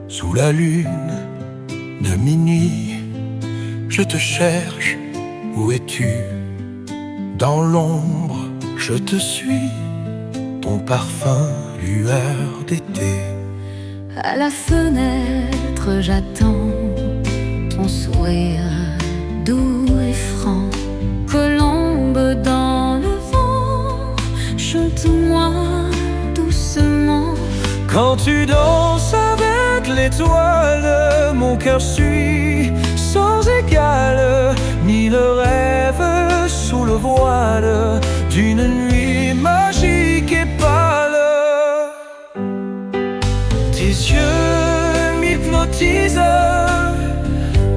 Sous la lune de minuit, je te cherche, où es-tu? Dans l'ombre, je te suis, ton parfum, lueur d'été. À la fenêtre, j'attends ton sourire doux et franc. Colombe dans le vent, chante-moi doucement. Quand tu danses avec l'étoile, mon cœur suit sans égal. Mille rêves sous le voile d'une nuit magique et pâle. Tes yeux m'hypnotisent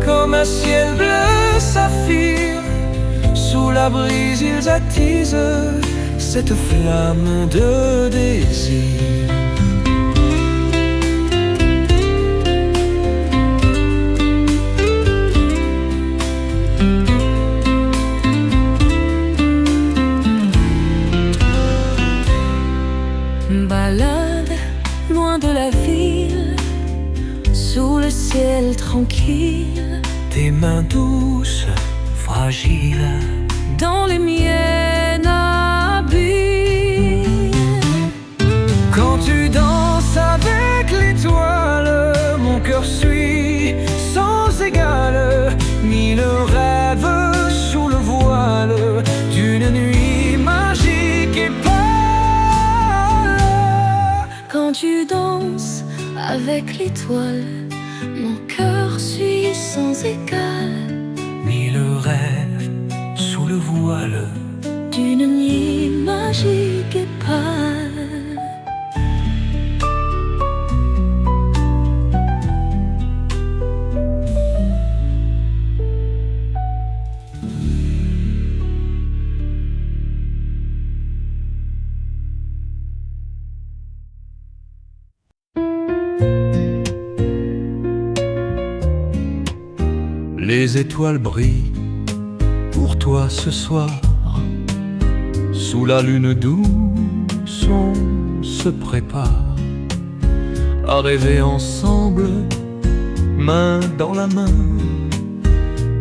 comme un ciel bleu saphir. Sous la brise ils attisent cette flamme de désir. Balade loin de la ville, sous le ciel tranquille. Tes mains douces, fragiles, Dans les miennes habiles. quand tu danses avec l'étoile, mon cœur suit sans égal. Mille rêves sous le voile d'une nuit magique et pâle. Quand tu danses avec l'étoile, mon cœur suit sans égal. Mille rêves sous le voile D'une nuit magique et pâle. Les étoiles brillent pour toi ce soir. Sous la lune douce, on se prépare à rêver ensemble, main dans la main.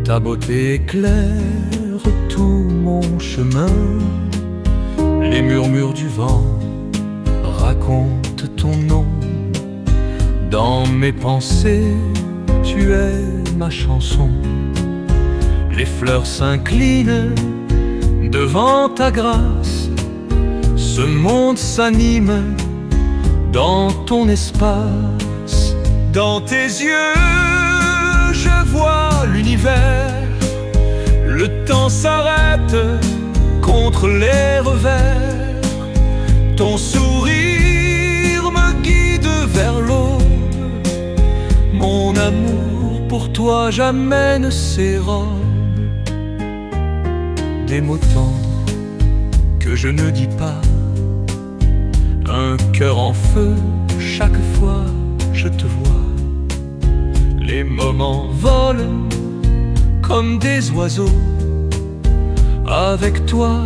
Ta beauté éclaire tout mon chemin. Les murmures du vent racontent ton nom. Dans mes pensées, tu es ma chanson. Les fleurs s'inclinent devant ta grâce. Ce monde s'anime dans ton espace. Dans tes yeux, je vois l'univers. Le temps s'arrête contre les revers. Ton sourire me guide vers l'aube. Mon amour pour toi j'amène ces robes. Des mots tendres que je ne dis pas. Un cœur en feu chaque fois je te vois. Les moments volent comme des oiseaux. Avec toi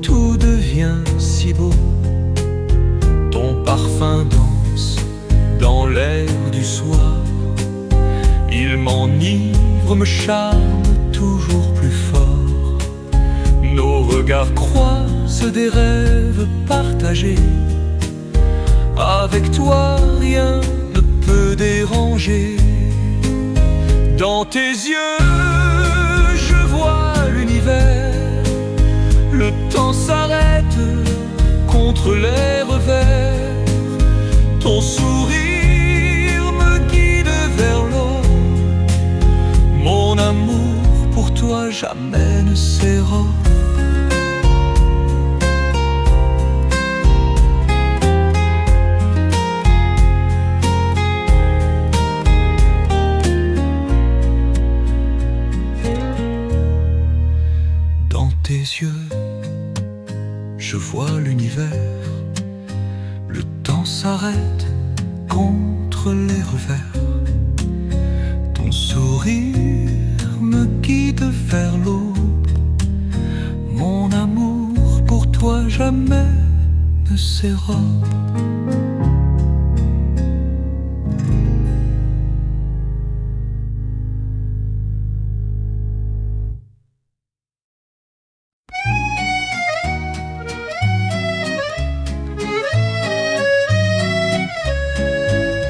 tout devient si beau. Ton parfum danse dans l'air du soir. Il m'enivre, me charme toujours plus fort. Nos regards croisent des rêves partagés. Avec toi rien ne peut déranger. Dans tes yeux je vois l'univers. Le temps s'arrête contre les revers. Ton sourire me guide vers l'aube. Mon amour pour toi j'amène ces robes. Yeux, je vois l'univers. Le temps s'arrête contre les revers. Ton sourire me guide vers l'aube. Mon amour pour toi toi jamais ne s'érobe.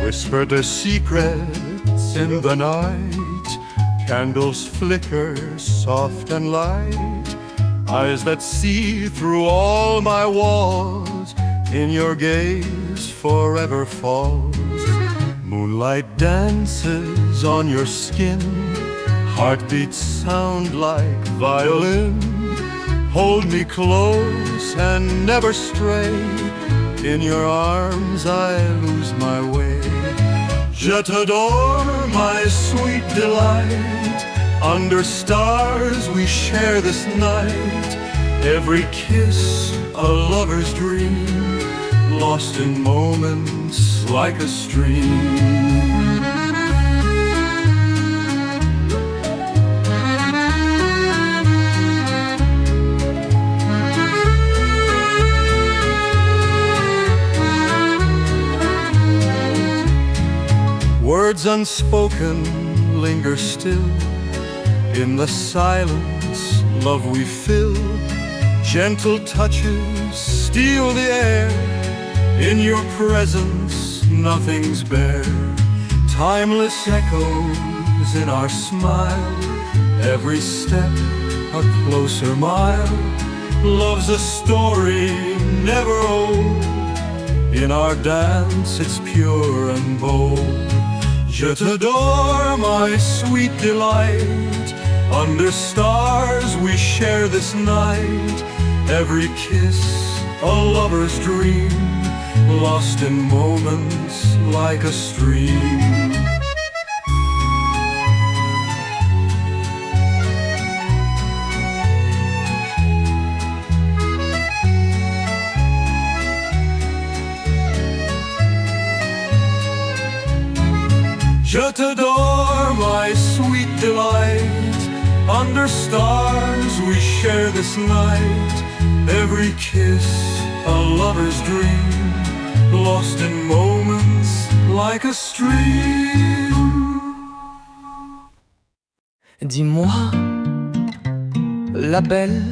Whisper the secrets in the night, candles flicker soft and light, eyes that see through all my walls, in your gaze forever falls. Moonlight dances on your skin, heartbeats sound like violin. Hold me close and never stray, in your arms I lose my way. Je t'adore, my sweet delight, under stars we share this night. Every kiss a lover's dream, lost in moments like a stream. Words unspoken linger still, in the silence love we fill. Gentle touches steal the air, in your presence nothing's bare. Timeless echoes in our smile, every step a closer mile. Love's a story never old, in our dance it's pure and bold. Je t'adore, my sweet delight, under stars we share this night. Every kiss a lover's dream, lost in moments like a stream. Je t'adore, my sweet delight, under stars we share this night. Every kiss a lover's dream, lost in moments like a stream. Dis-moi, la belle,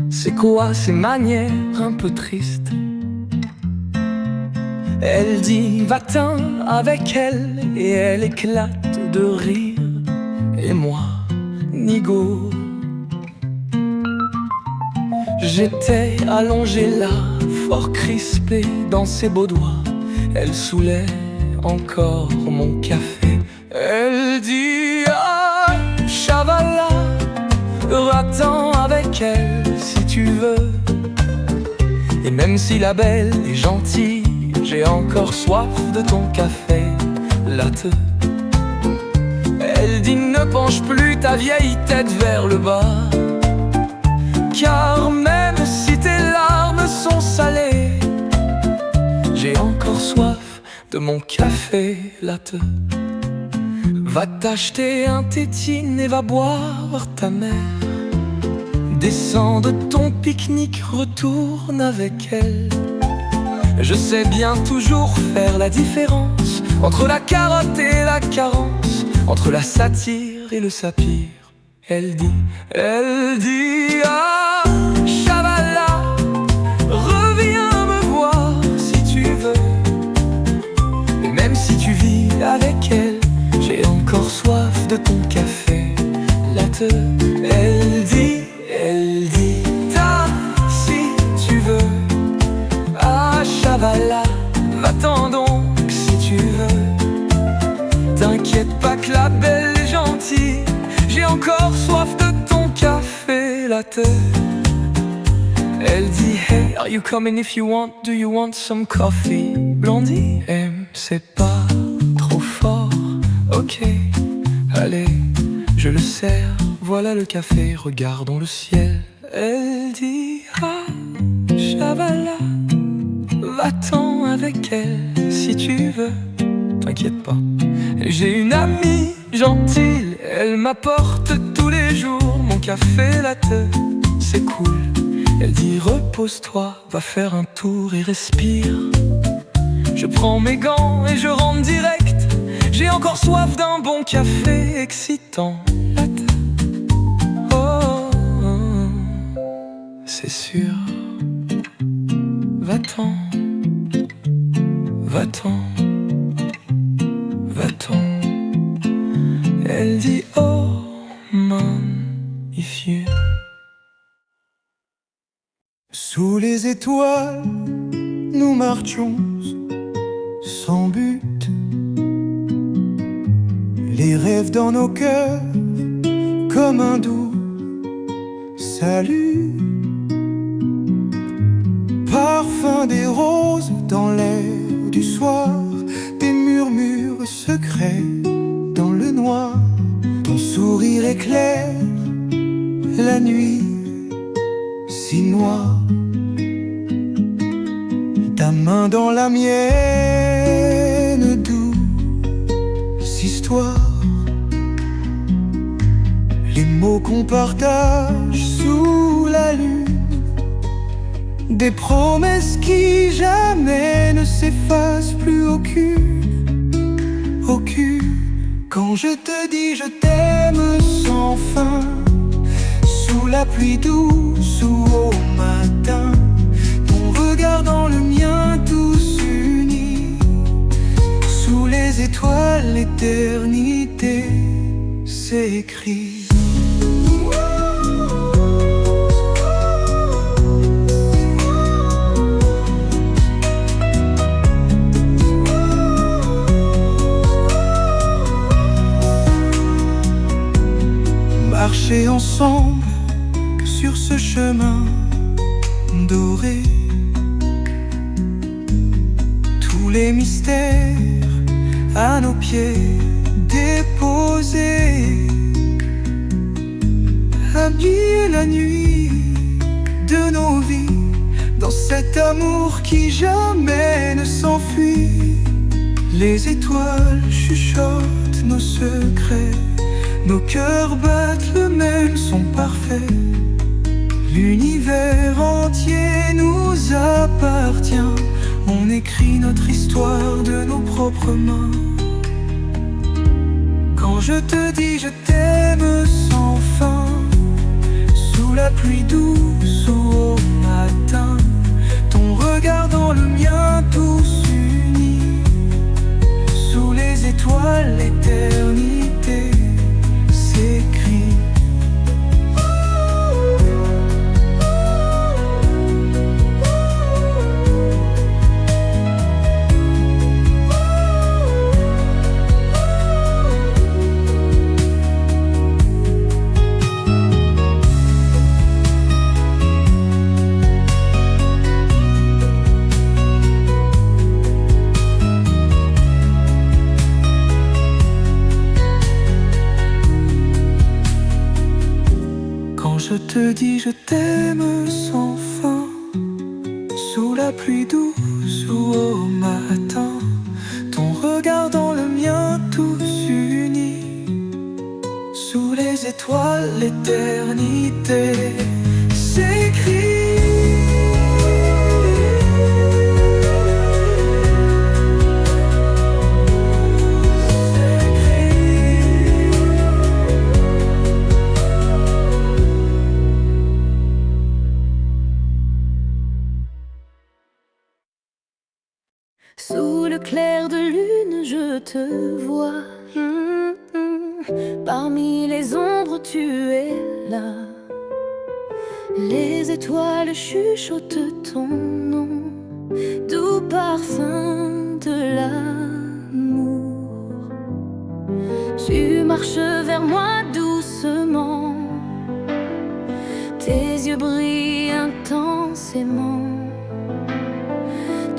c'est quoi ces manières un peu tristes? Elle dit va-t'en avec elle et elle éclate de rire. Et moi, nigo, j'étais allongé là, fort crispé dans ses beaux doigts. Elle saoulait encore mon café. Elle dit ah, chavala, va-t'en avec elle si tu veux. Et même si la belle est gentille, j'ai encore soif de ton café latte. Elle dit ne penche plus ta vieille tête vers le bas, car même si tes larmes sont salées, j'ai encore soif de mon café latte. Va t'acheter un tétine et va boire ta mère. Descends de ton pique-nique, retourne avec elle. Je sais bien toujours faire la différence entre la carotte et la carence, entre la satire et le sapir. Elle dit ah, chavala, reviens me voir si tu veux. Et même si tu vis avec elle, j'ai encore soif de ton café latte. Elle dit ta si tu veux. Ah, chavala, va-t'en donc si tu veux. T'inquiète pas que la belle est gentille, j'ai encore soif de ton café latte. Elle dit hey, are you coming if you want? Do you want some coffee? Blondie, c'est pas trop fort. Ok, allez, je le sers. Voilà le café, regardons le ciel. Elle dit ah, chavala, va-t'en avec elle si tu veux. T'inquiète pas, j'ai une amie gentille, elle m'apporte tous les jours mon café latte. C'est cool, Elle dit repose-toi, va faire un tour et respire. Je prends mes gants et je rentre direct. J'ai encore soif d'un bon café excitant. Oh, c'est sûr. Va-t'en, va-t'en, va-t'en. Elle dit oh man, if you. Sous les étoiles, nous marchions sans but. Les rêves dans nos cœurs, comme un doux salut. Parfum des roses dans l'air du soir, des murmures secrets dans le noir. Ton sourire éclaire la nuit si noire. Ta main dans la mienne, douce histoire. Les mots qu'on partage sous la lune, des promesses qui jamais ne s'effacent plus aucune, aucune. Quand je te dis je t'aime sans fin, sous la pluie douce ou au matin, ton regard dans le mien tous unis, sous les étoiles l'éternité s'écrit. Marcher ensemble sur ce chemin doré, tous les mystères à nos pieds déposés, habiller la nuit de nos vies dans cet amour qui jamais ne s'enfuit. Les étoiles chuchotent nos secrets, nos cœurs battent le même son parfait. L'univers entier nous appartient. On écrit notre histoire de nos propres mains. Quand je te dis je t'aime sans fin, sous la pluie douce ou au matin, ton regard dans le mien tous unis, sous les étoiles l'éternité s'écrit. Je te dis je t'aime sans fin, sous la pluie douce ou au matin, ton regard dans le mien tous unis, sous les étoiles l'éternité s'écrit. Sous le clair de lune, je te vois. Parmi les ombres, tu es là. Les étoiles chuchotent ton nom, doux parfum de l'amour. Tu marches vers moi doucement, tes yeux brillent intensément.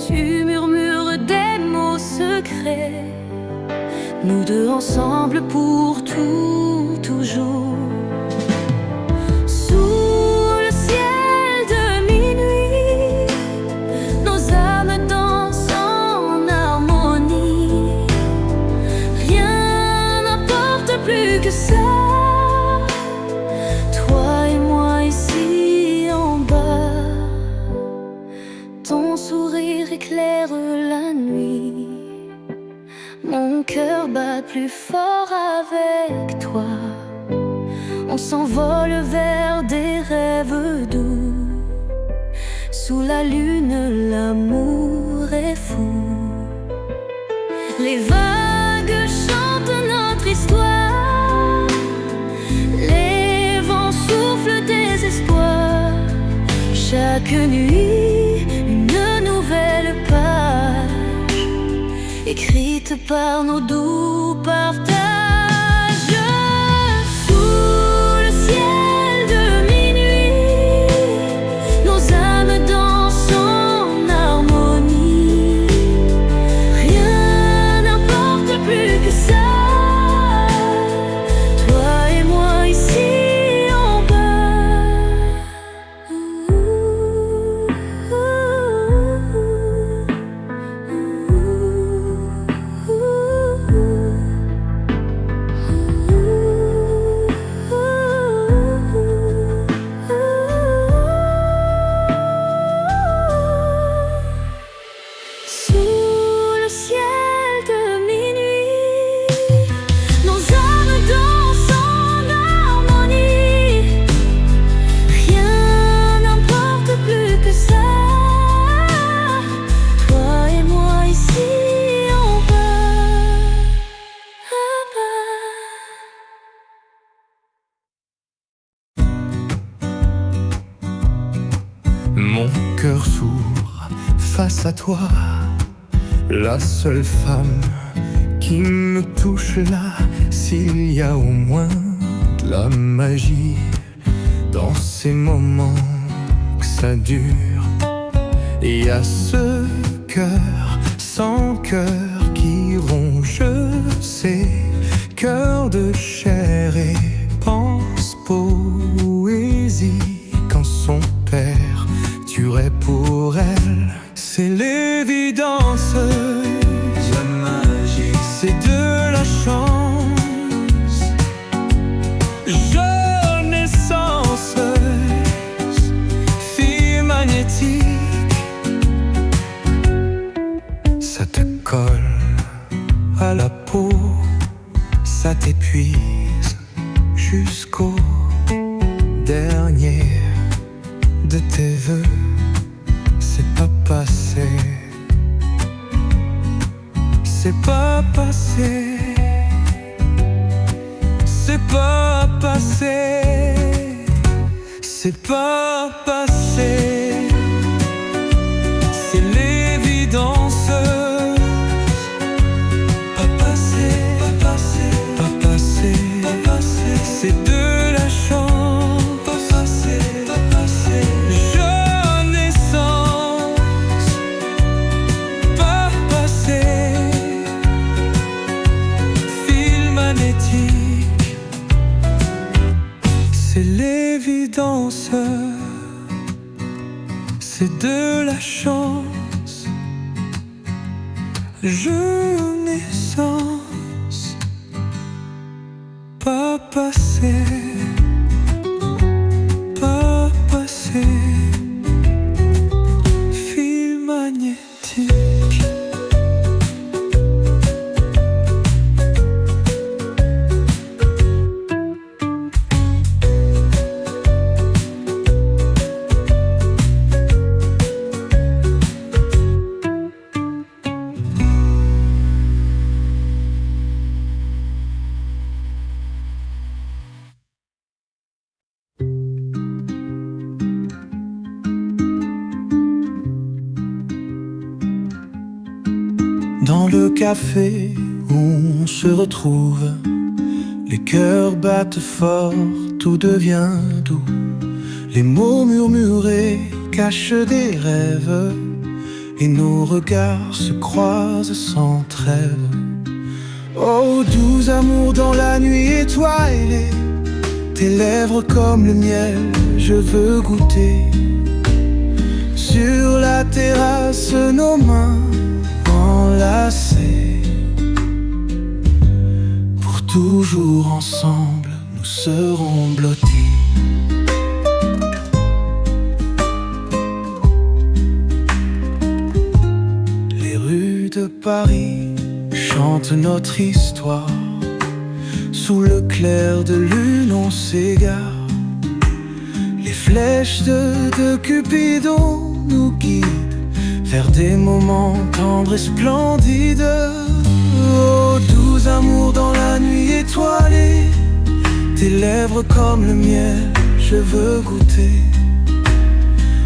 Tu murmures des mots secrets, nous deux ensemble pour tout, toujours. Sous le ciel de minuit, nos âmes dansent en harmonie. Rien n'importe plus que ça, toi et moi ici en bas. éclaire la nuit. Mon cœur bat plus fort avec toi. On s'envole vers des rêves doux. Sous la lune, l'amour est fou. Les vagues chantent notre histoire. Les vents soufflent des espoirs. Chaque nuit, une nouvelle page écrite par nos doux partages. Sous le ciel de minuit, nos âmes dansent en harmonie. Rien n'importe plus que ça, toi et moi ici en bas. Sous le ciel de minuit, nos âmes dansent en harmonie. Rien n'importe plus que ça, toi et moi ici en bas. Mon cœur s'ouvre face à toi, la seule femme qui me touche là. S'il y a au moins de la magie dans ces moments que ça dure, il y a ce cœur sans cœur qui ronge ses cœurs de chair et pense poésie quand son père tuerait pour elle. C'est l'évidence, la magie, c'est de la chance. Jeune essence, fille magnétique, ça te colle à la peau, ça t'épuise jusqu'au dernier de tes vœux. C'est pas passé, c'est pas passé, c'est pas passé, c'est pas passé. C'est l'évidence, pas passé, pas passé, pas passé, pas passé. C'est de la chance, pas passé, pas passé. Jeune essence, pas passé. Fil magnétique, c'est l'évidence, c'est de la chance. Jeune essence, pas passé, pas passé. Fil magnétique. Dans le café où on se retrouve, les cœurs battent fort, tout devient doux. Les mots murmurés cachent des rêves, et nos regards se croisent sans trêve. Oh, doux amour dans la nuit étoilée, tes lèvres comme le miel, je veux goûter. Sur la terrasse, nos mains enlacés, pour toujours ensemble, nous serons blottis. Paris chante notre histoire. Sous le clair de lune on s'égare. Les flèches de Cupidon nous guident vers des moments tendres et splendides. Oh, doux amour dans la nuit étoilée, tes lèvres comme le miel, je veux goûter.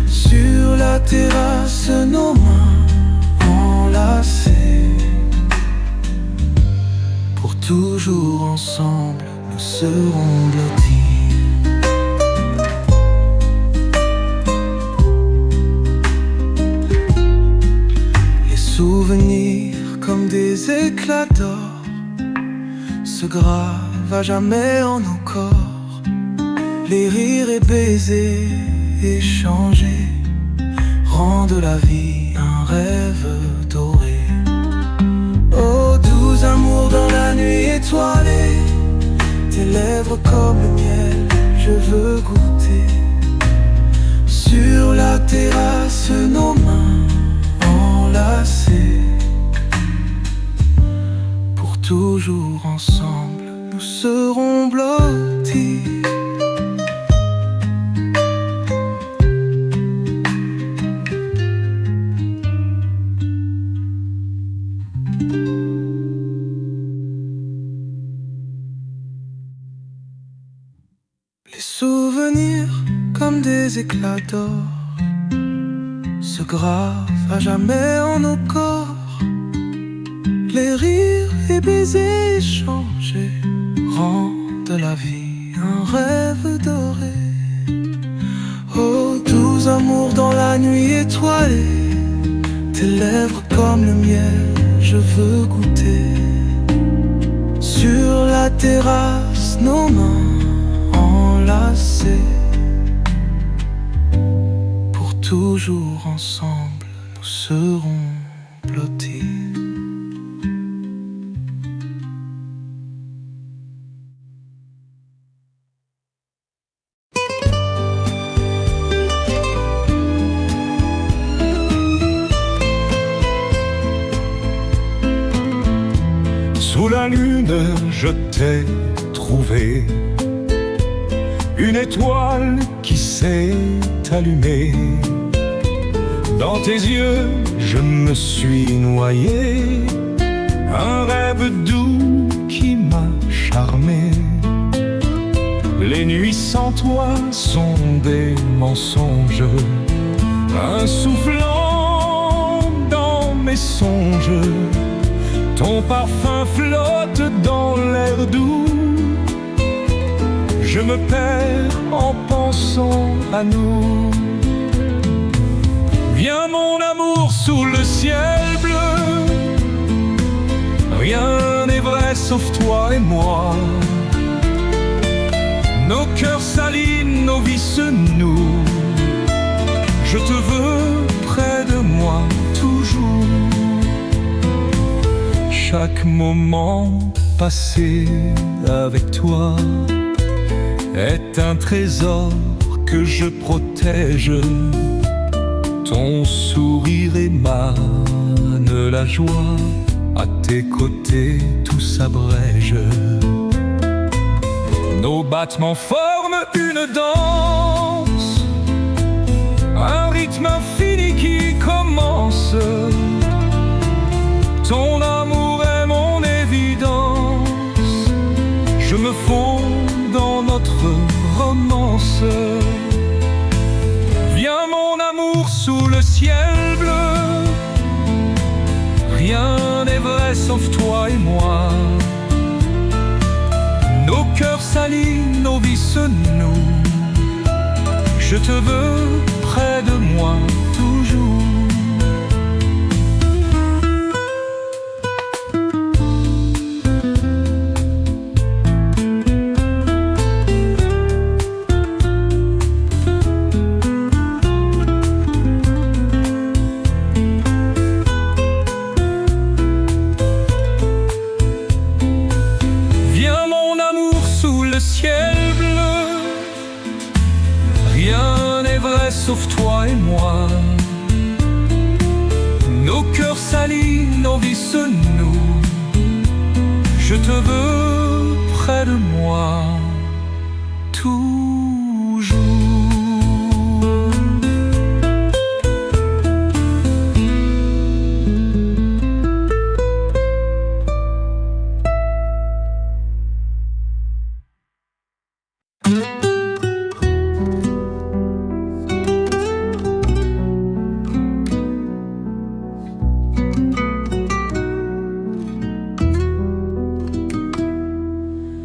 Sur la terrasse, nos mains enlacées. Pour toujours ensemble, nous serons blottis. Les souvenirs comme des éclats d'or se gravent à jamais en nos corps. Les rires et baisers échangés rendent la vie un rêve doré. Oh, doux amour dans la nuit étoilée, tes lèvres comme le miel, je veux goûter. Sur la terrasse, nos mains enlacées. Pour toujours ensemble, nous serons blottis. Les souvenirs comme des éclats d'or se gravent à jamais en nos corps. Les rires et baisers échangés rendent la vie un rêve doré. Oh, doux amour dans la nuit étoilée, tes lèvres comme le miel, je veux goûter. Sur la terrasse, nos mains enlacées. Pour toujours ensemble, nous serons blottis. Sous la lune, je t'ai trouvé, une étoile qui s'est allumée. Dans tes yeux, je me suis noyé, un rêve doux qui m'a charmé. Les nuits sans toi sont des mensonges, un soufflant dans mes songes. Ton parfum flotte dans l'air doux, je me perds en pensant à nous. Viens mon amour sous le ciel bleu, rien n'est vrai sauf toi et moi. Nos cœurs s'alignent, nos vies se nouent. Je te veux près de moi toujours. Chaque moment passé avec toi est un trésor que je protège. Ton sourire émane la joie, à tes côtés tout s'abrège. Nos battements forment une danse, un rythme infini qui commence. Ton amour est mon évidence, je me fonds dans notre romance. Viens mon amour sous le ciel bleu, rien n'est vrai sauf toi et moi. Nos cœurs s'alignent, nos vies se nouent. Je te veux près de moi toujours. nous. Je te veux près de moi, toujours.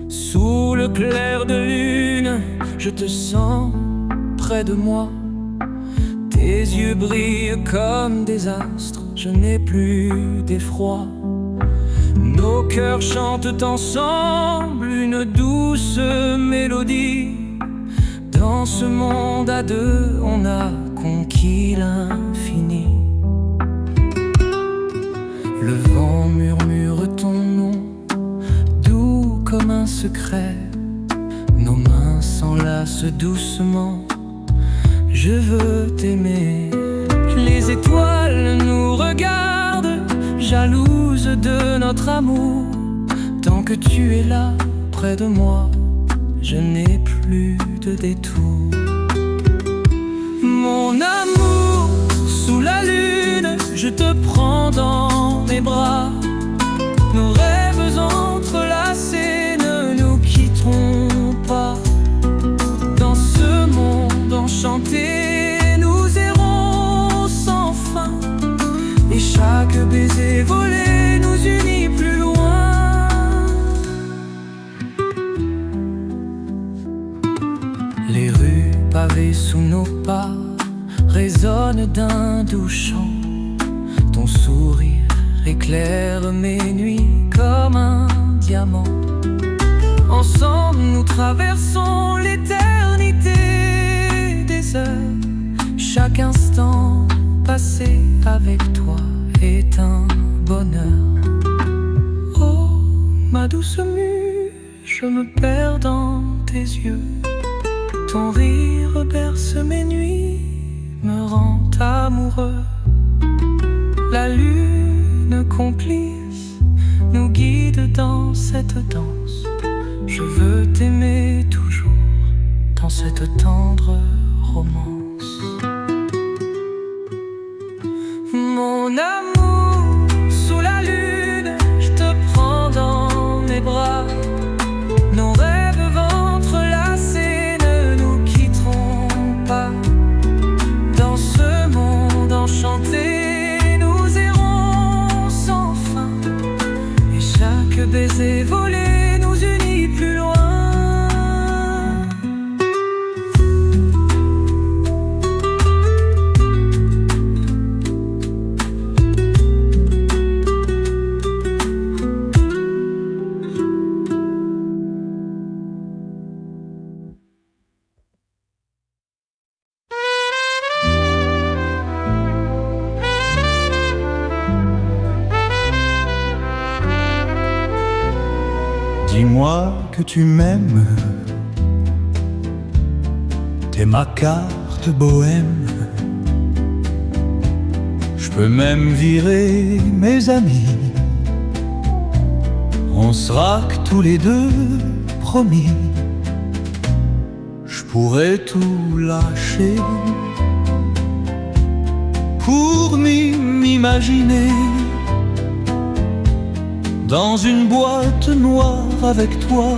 Sous le clair de lune, je te sens près de moi. Tes yeux brillent comme des astres, je n'ai plus d'effroi. Nos cœurs chantent ensemble une douce mélodie. Dans ce monde à deux, on a conquis l'infini. Le vent murmure ton nom, doux comme un secret. Nos mains s'enlacent doucement, je veux t'aimer. Les étoiles nous regardent, jalouses de notre amour. Tant que tu es là, près de moi, je n'ai plus de détour. Mon amour, sous la lune, je te prends dans mes bras. Nos rêves entrelacés ne nous quitteront pas. Dans ce monde enchanté, nous errons sans fin. Et chaque baiser volé nous unit plus loin. Les rues pavées sous nos pas résonnent d'un doux chant. Ton sourire éclaire mes nuits comme un diamant. Ensemble nous traversons l'éternité des heures. Chaque instant passé avec toi est un bonheur. Oh, ma douce mue, je me perds dans tes yeux. Ton rire berce mes nuits, me rend amoureux. La lune complice nous guide dans cette danse. Je veux t'aimer toujours dans cette tendre romance. Mon amour, sous la lune, je te prends dans mes bras. Nos rêves entrelacés ne nous quitteront pas. Dans ce monde enchanté, nous errons sans fin. Et chaque baiser volé nous unit plus loin. Dis-moi que tu m'aimes, t'es ma carte bohème. Je peux même virer mes amis, on sera que tous les deux, promis. Je pourrais tout lâcher pour m'imaginer dans une boîte noire avec toi.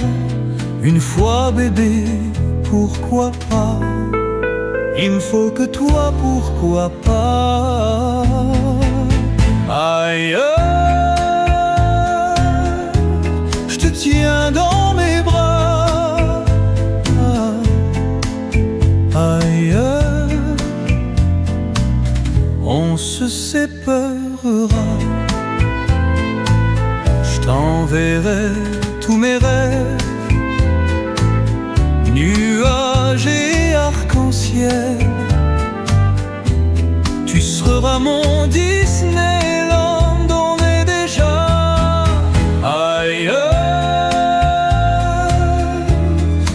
Une fois bébé, pourquoi pas? Il me faut que toi, pourquoi pas? Ailleurs, je te tiens dans mes bras. Ailleurs, on se séparera. T'enverrai tous mes rêves, nuages et arc-en-ciel. Tu seras mon Disneyland, on est déjà ailleurs.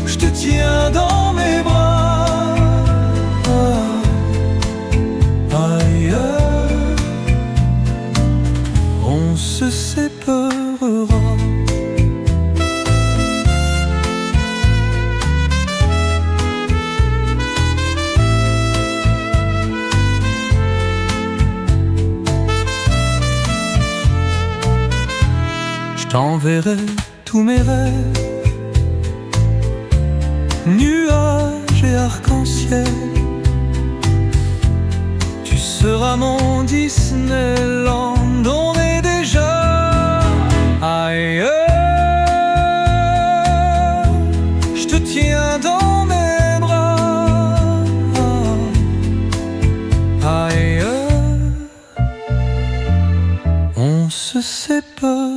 Je te tiens dans mes bras. Ailleurs, on se séparera. Je t'enverrai tous mes rêves, nuages et arc-en-ciel. Tu seras mon Disneyland, on est déjà ailleurs. Je te tiens dans mes bras, ailleurs. On se séparera.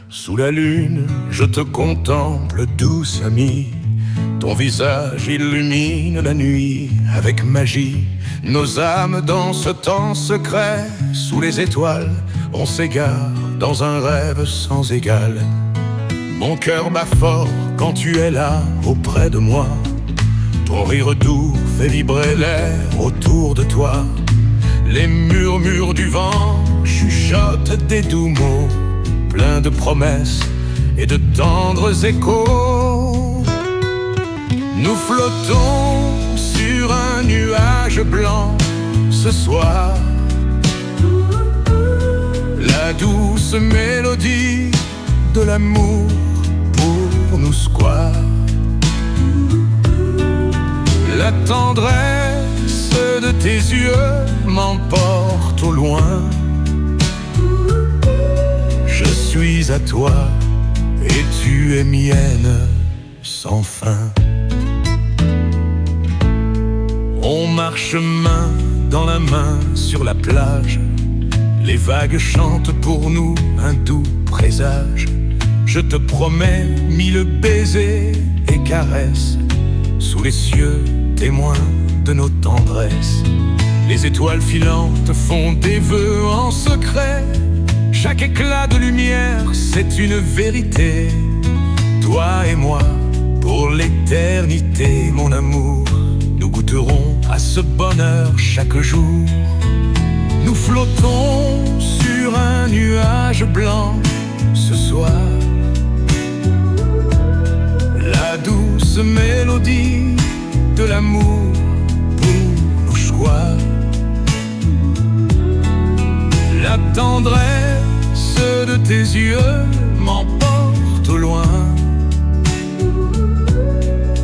Sous la lune, je te contemple, douce amie. Ton visage illumine la nuit avec magie. Nos âmes dansent en secret. Sous les étoiles, on s'égare dans un rêve sans égal. Mon cœur bat fort quand tu es là auprès de moi. Ton rire doux fait vibrer l'air autour de toi. Les murmures du vent chuchotent des doux mots, plein de promesses et de tendres échos. Nous flottons sur un nuage blanc ce soir. La douce mélodie de l'amour pour nous square. La tendresse de tes yeux m'emporte au loin. Je suis à toi et tu es mienne sans fin. On marche main dans la main sur la plage. Les vagues chantent pour nous un doux présage. Je te promets 1000 baisers et caresses sous les cieux témoins de nos tendresses. Les étoiles filantes font des vœux en secret. Chaque éclat de lumière, c'est une vérité. Toi et moi, pour l'éternité, mon amour, nous goûterons à ce bonheur chaque jour. Nous flottons sur un nuage blanc ce soir. La douce mélodie de l'amour pour nos choix. La tendresse de tes yeux m'emporte au loin.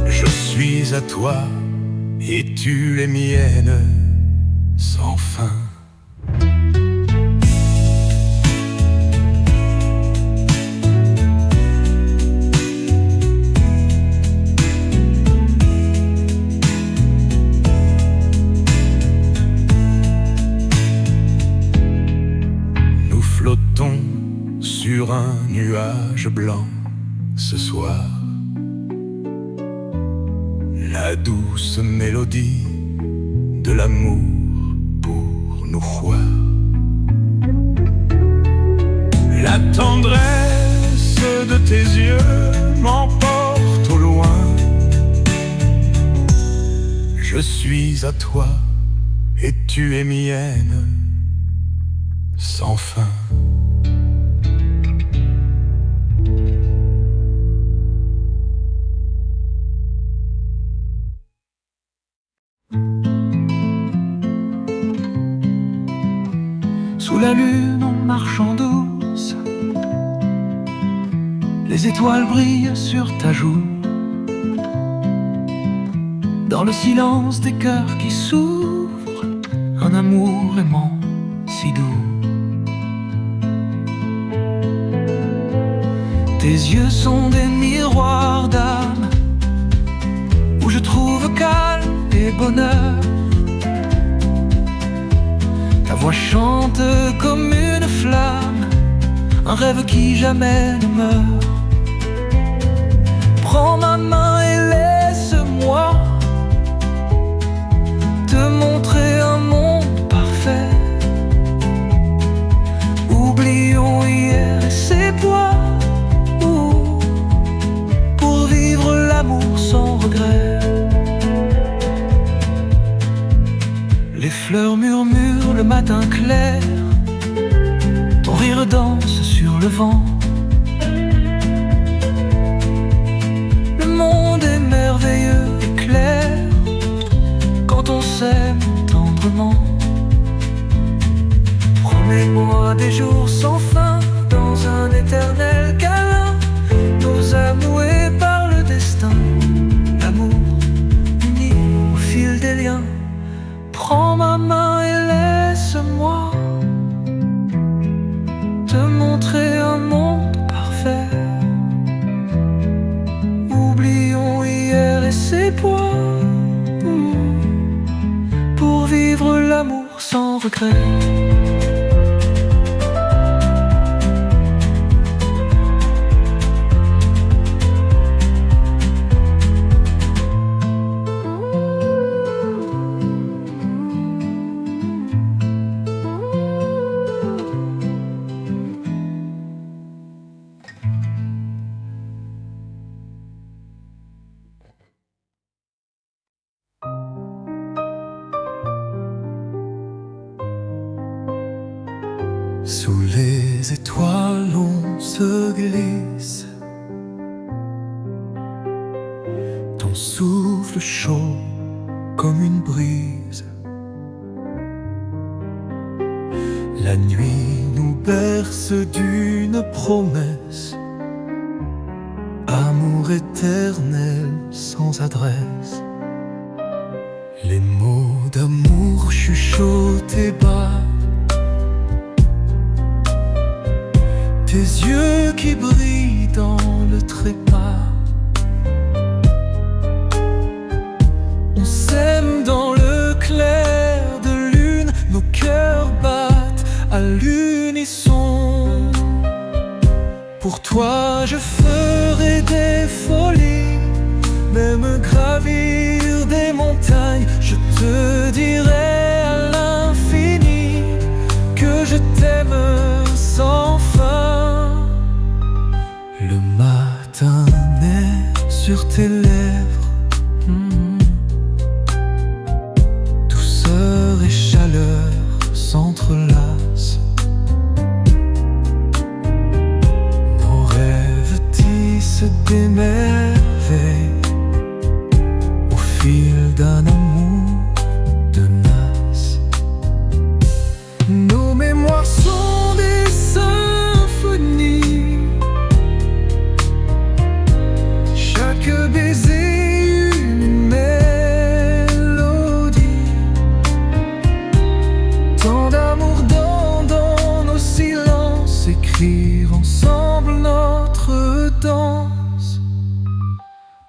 Je suis à toi et tu es mienne sans fin. Nous flottons sur un nuage blanc ce soir. La douce mélodie de l'amour pour nous choix. La tendresse de tes yeux m'emporte au loin. Je suis à toi et tu es mienne sans fin. Sous la lune on marche en douce. Les étoiles brillent sur ta joue. Dans le silence des cœurs qui s'ouvrent, un amour aimant si doux. Tes yeux sont des miroirs d'âme, où je trouve calme et bonheur. Ta voix chante comme une flamme, un rêve qui jamais ne meurt. Prends ma main et laisse-moi te montrer un monde parfait. Oublions hier et ses poids, pour vivre l'amour sans regret. Les fleurs murmurent le matin clair, ton rire danse sur le vent. Le monde est merveilleux et clair quand on s'aime tendrement. Promets-moi des jours sans fin dans un éternel câlin, nos âmes nouées par le destin, l'amour uni au fil des liens. Prends ma main et laisse-moi te montrer un monde parfait. Oublions hier et ses poids, pour vivre l'amour sans regret. Sous les étoiles on se glisse, ton souffle chaud comme une brise. La nuit nous berce d'une promesse, amour éternel sans adresse. Les mots d'amour chuchotés bas, tes yeux qui brillent dans le trépas. On s'aime dans le clair de lune, nos cœurs battent à l'unisson. Pour toi je ferai des folies, même gravir des montagnes. Je te dirai à l'infini que je t'aime sans fin. Le matin naît sur tes lèvres, douceur et chaleur s'entrelacent. Nos rêves tissent des merveilles au fil d'un amour tenace. Nos mémoires sont des symphonies, chaque baiser une mélodie. Tant d'amour dans nos silences, écrire ensemble notre danse.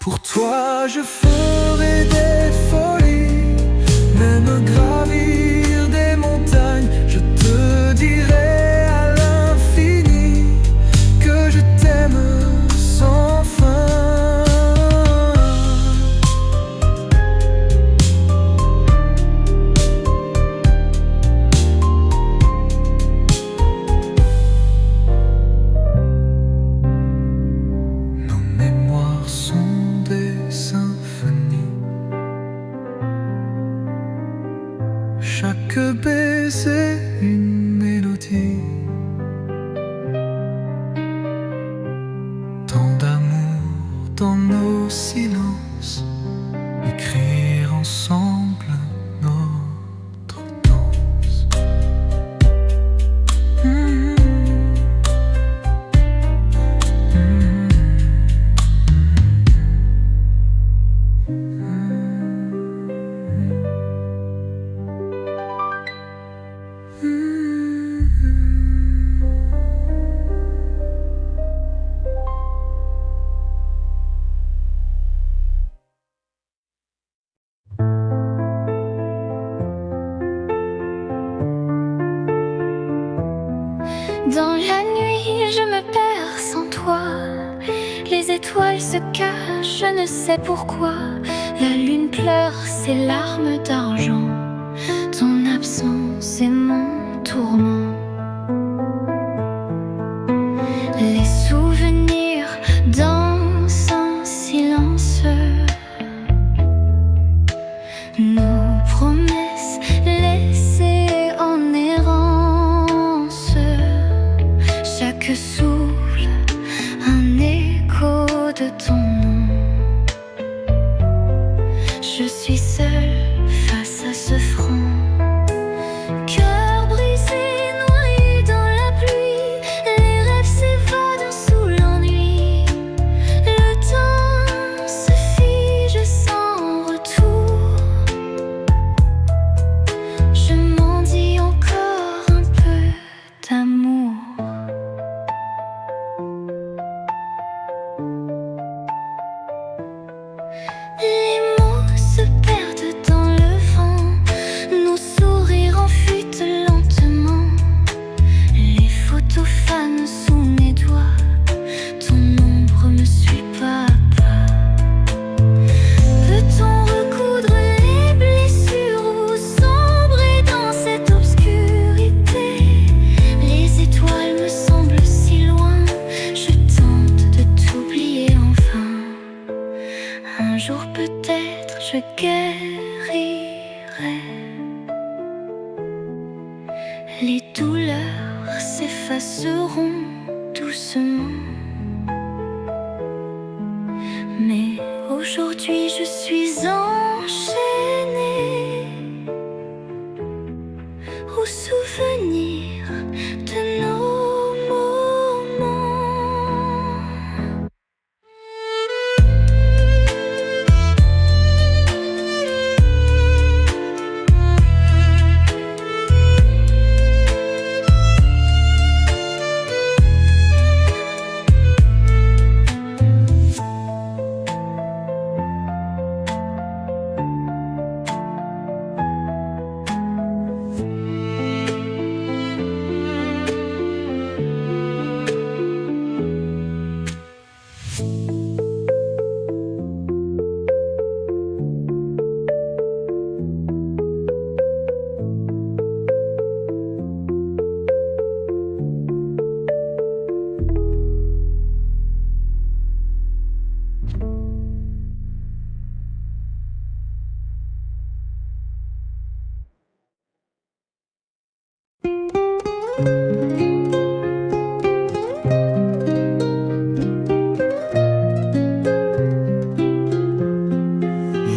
Pour toi je ferai des folies, même gravir des montagnes. Je te dirai à l'infini que je t'aime sans fin. Nos mémoires sont des symphonies, chaque baiser une mélodie. Tant d'amour dans nos silences, écrire ensemble notre danse. Dans la nuit, je me perds sans toi. Les étoiles se cachent, je ne sais pourquoi. La lune pleure ses larmes d'argent. Ton absence est mon tourment. Les souvenirs dansent en silence. Nos promesses laissées en errance. Chaque souffle, un écho de ton nom. Je suis seule face à ce front. Cœur brisé, noyé dans la pluie, les rêves s'évadent sous l'ennui. Le temps se fige sans retour. Je m'en dis encore un peu d'amour. Les mots se perdent dans le vent, nos sourires en fuite lentement. Les photos fanent sous mes doigts, ton ombre me suit pas à pas. Peut-on recoudre les blessures ou sombrer dans cette obscurité? Les étoiles me semblent si loin, je tente de t'oublier enfin. Un jour peut-être je guérirai. Les douleurs s'effaceront doucement. Mais aujourd'hui je suis enchaînée au souvenir de nos moments.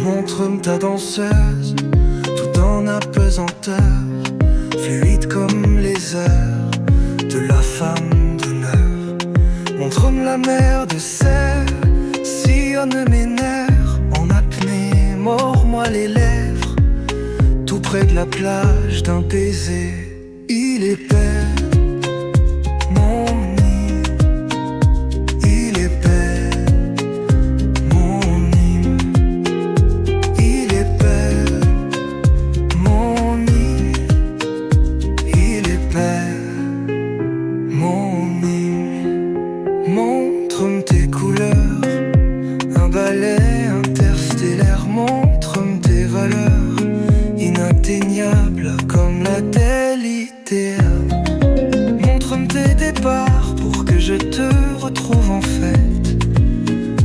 Montre-moi ta danseuse, tout en apesanteur, fluide comme les heures de la femme d'honneur. Montre-moi la mer de sel, sillonne mes nerfs en apnée, mords-moi les lèvres, tout près de la plage d'un baiser. Il est belle, mon île, il est belle, mon île, il est belle, mon île, il est belle, mon île. Montre-moi tes couleurs, un ballet interstellaire, montre-moi tes valeurs, inatteignables comme la telle idéale. Montre-moi tes départs pour que je te retrouve en fête.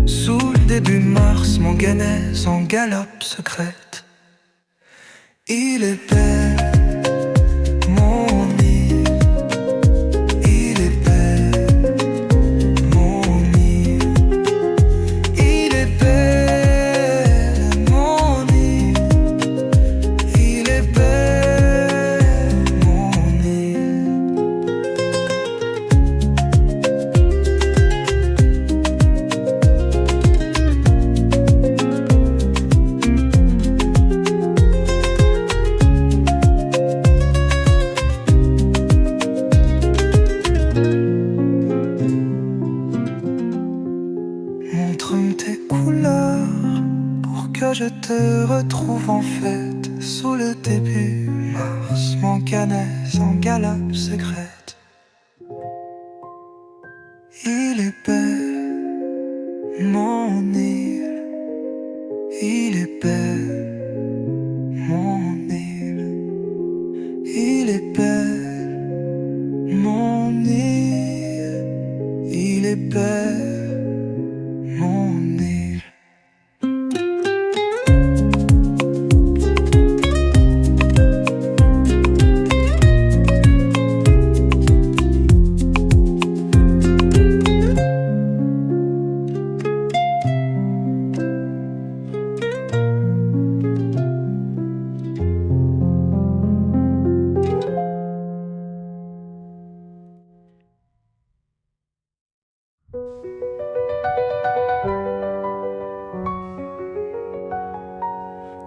Sous le début mars, manganèse en galope secrète. Il est belle, mon île, il est belle, mon île, il est belle, mon île, il est belle, mon île. Montre-moi tes couleurs pour que je te retrouve en fête. Sous le début mars, manganèse en galope secrète. Il est belle,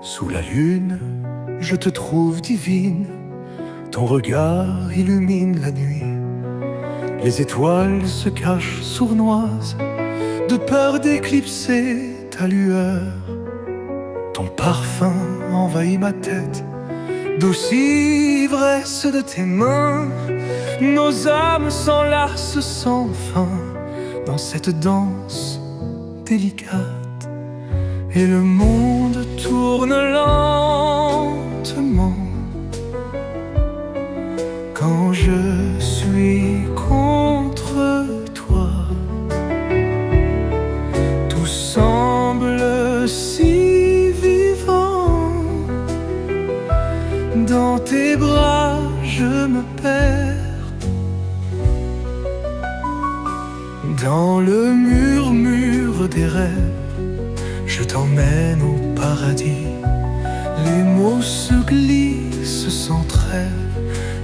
Sous la lune, je te trouve divine. Ton regard illumine la nuit. Les étoiles se cachent sournoises de peur d'éclipser ta lueur. Ton parfum envahit ma tête, douce ivresse de tes mains. Nos âmes s'enlacent sans fin dans cette danse délicate, et le monde tourne lentement quand je suis contre toi. Tout semble si vivant. Dans tes bras je me perds. Dans le murmure des rêves, je t'emmène au paradis. Les mots se glissent sans trêve,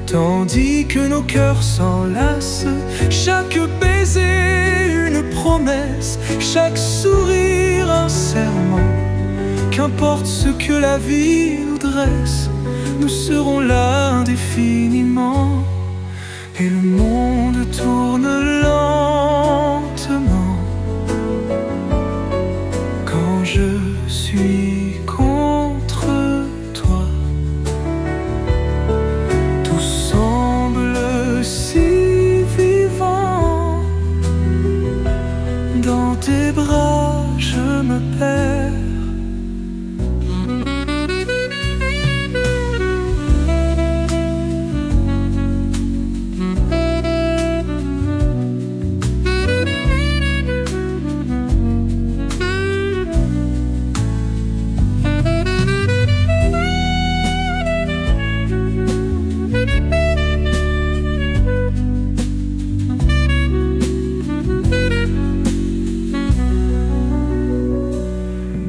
tandis que nos cœurs s'enlacent. Chaque baiser une promesse, chaque sourire un serment. Qu'importe ce que la vie nous dresse, nous serons là indéfiniment. Et le monde tourne lentement quand je suis contre toi. Tout semble si vivant. Dans tes bras je me perds.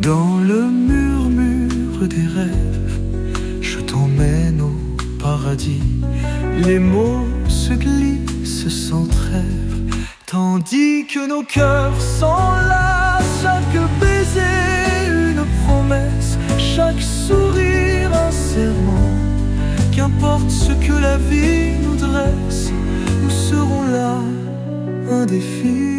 Dans le murmure des rêves, je t'emmène au paradis. Les mots se glissent sans trêve, tandis que nos cœurs s'enlacent. Chaque baiser une promesse, chaque sourire un serment. Qu'importe ce que la vie nous dresse, nous serons là indéfiniment.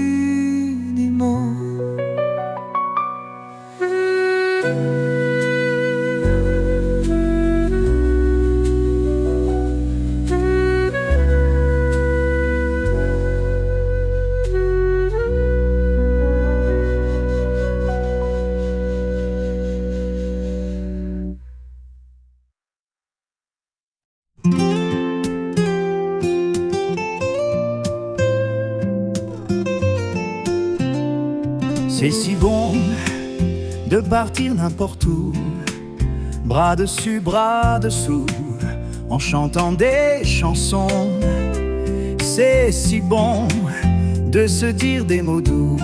C'est si bon de partir n'importe où, bras dessus, bras dessous, en chantant des chansons. C'est si bon de se dire des mots doux,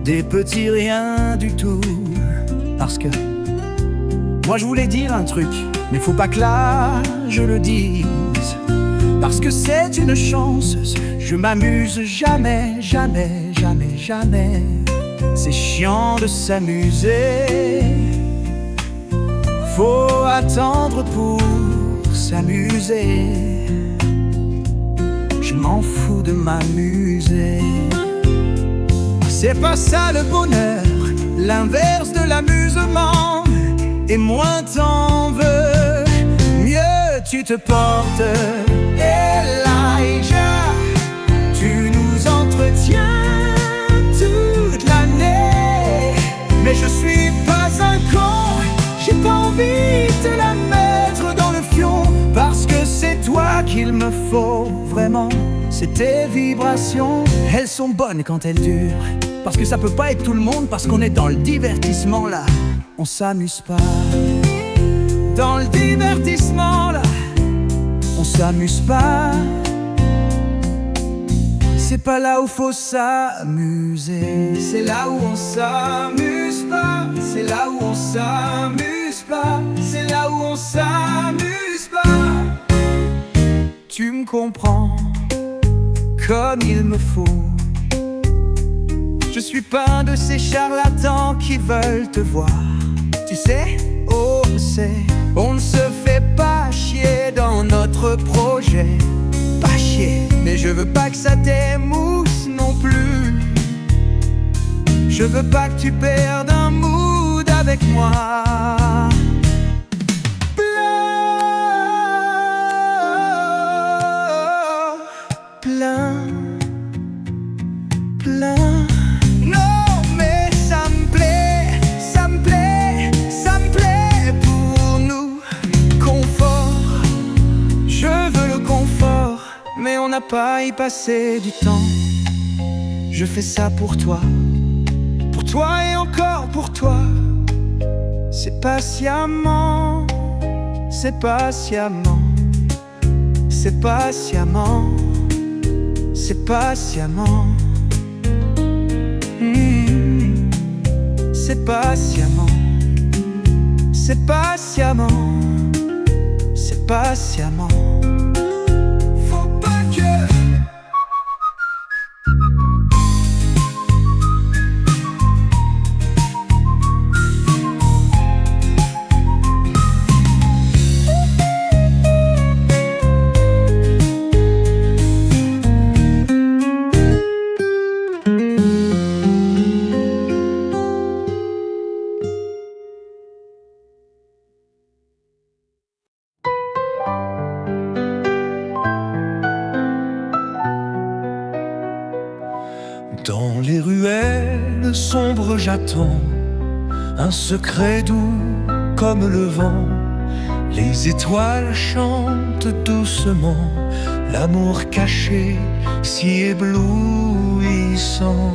des petits riens du tout. Parce que moi je voulais dire un truc, mais faut pas que là je le dise. Parce que c'est une chance, je m'amuse jamais, jamais, jamais, jamais. C'est chiant de s'amuser, faut attendre pour s'amuser. Je m'en fous de m'amuser. C'est pas ça le bonheur, l'inverse de l'amusement. Et moins t'en veux, mieux tu te portes. Elijah, tu nous entretiens toute l'année. Mais je suis pas un con, j'ai pas envie de la mettre dans le fion. Parce que c'est toi qu'il me faut vraiment. C'est tes vibrations, elles sont bonnes quand elles durent. Parce que ça peut pas être tout le monde, parce qu'on est dans le divertissement là. On s'amuse pas. Dans le divertissement là, on s'amuse pas. C'est pas là où faut s'amuser. C'est là où on s'amuse pas. C'est là où on s'amuse pas. C'est là où on s'amuse pas. Tu me comprends comme il me faut. suis pas un de ces charlatans qui veulent te voir. Tu sais, on ne se fait pas chier dans notre projet. Pas chier, mais je veux pas que ça t'émousse non plus. Je veux pas que tu perdes un mood avec moi. Plein. Non, mais ça me plaît pour nous. Confort, je veux le confort, mais on n'a pas à y passer du temps. Je fais ça pour toi et encore pour toi. C'est patiemment, c'est patiemment, c'est patiemment, c'est patiemment. C'est patiemment, c'est patiemment, c'est patiemment. Faut pas que dans les ruelles sombres j'attends un secret doux comme le vent. Les étoiles chantent doucement l'amour caché si éblouissant.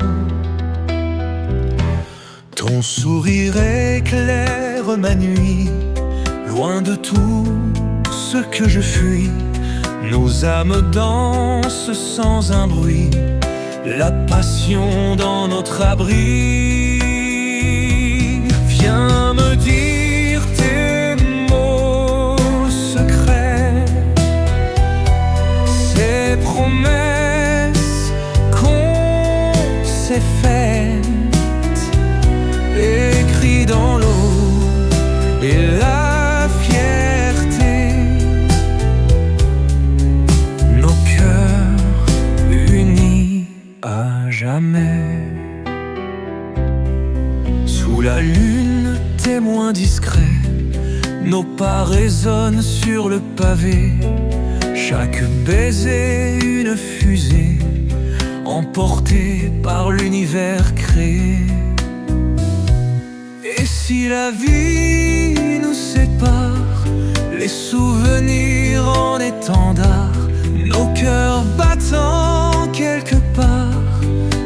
Ton sourire éclaire ma nuit, loin de tout ce que je fuis. Nos âmes dansent sans un bruit, la passion dans notre abri. Viens me dire tes mots secrets, ces promesses qu'on s'est faites, écrits dans l'eau et la fierté. Nos cœurs unis à jamais. Sous la lune, témoin discret, nos pas résonnent sur le pavé. Chaque baiser une fusée, emportée par l'univers créé. Et si la vie nous sépare, les souvenirs en étendard, nos cœurs battant quelque part,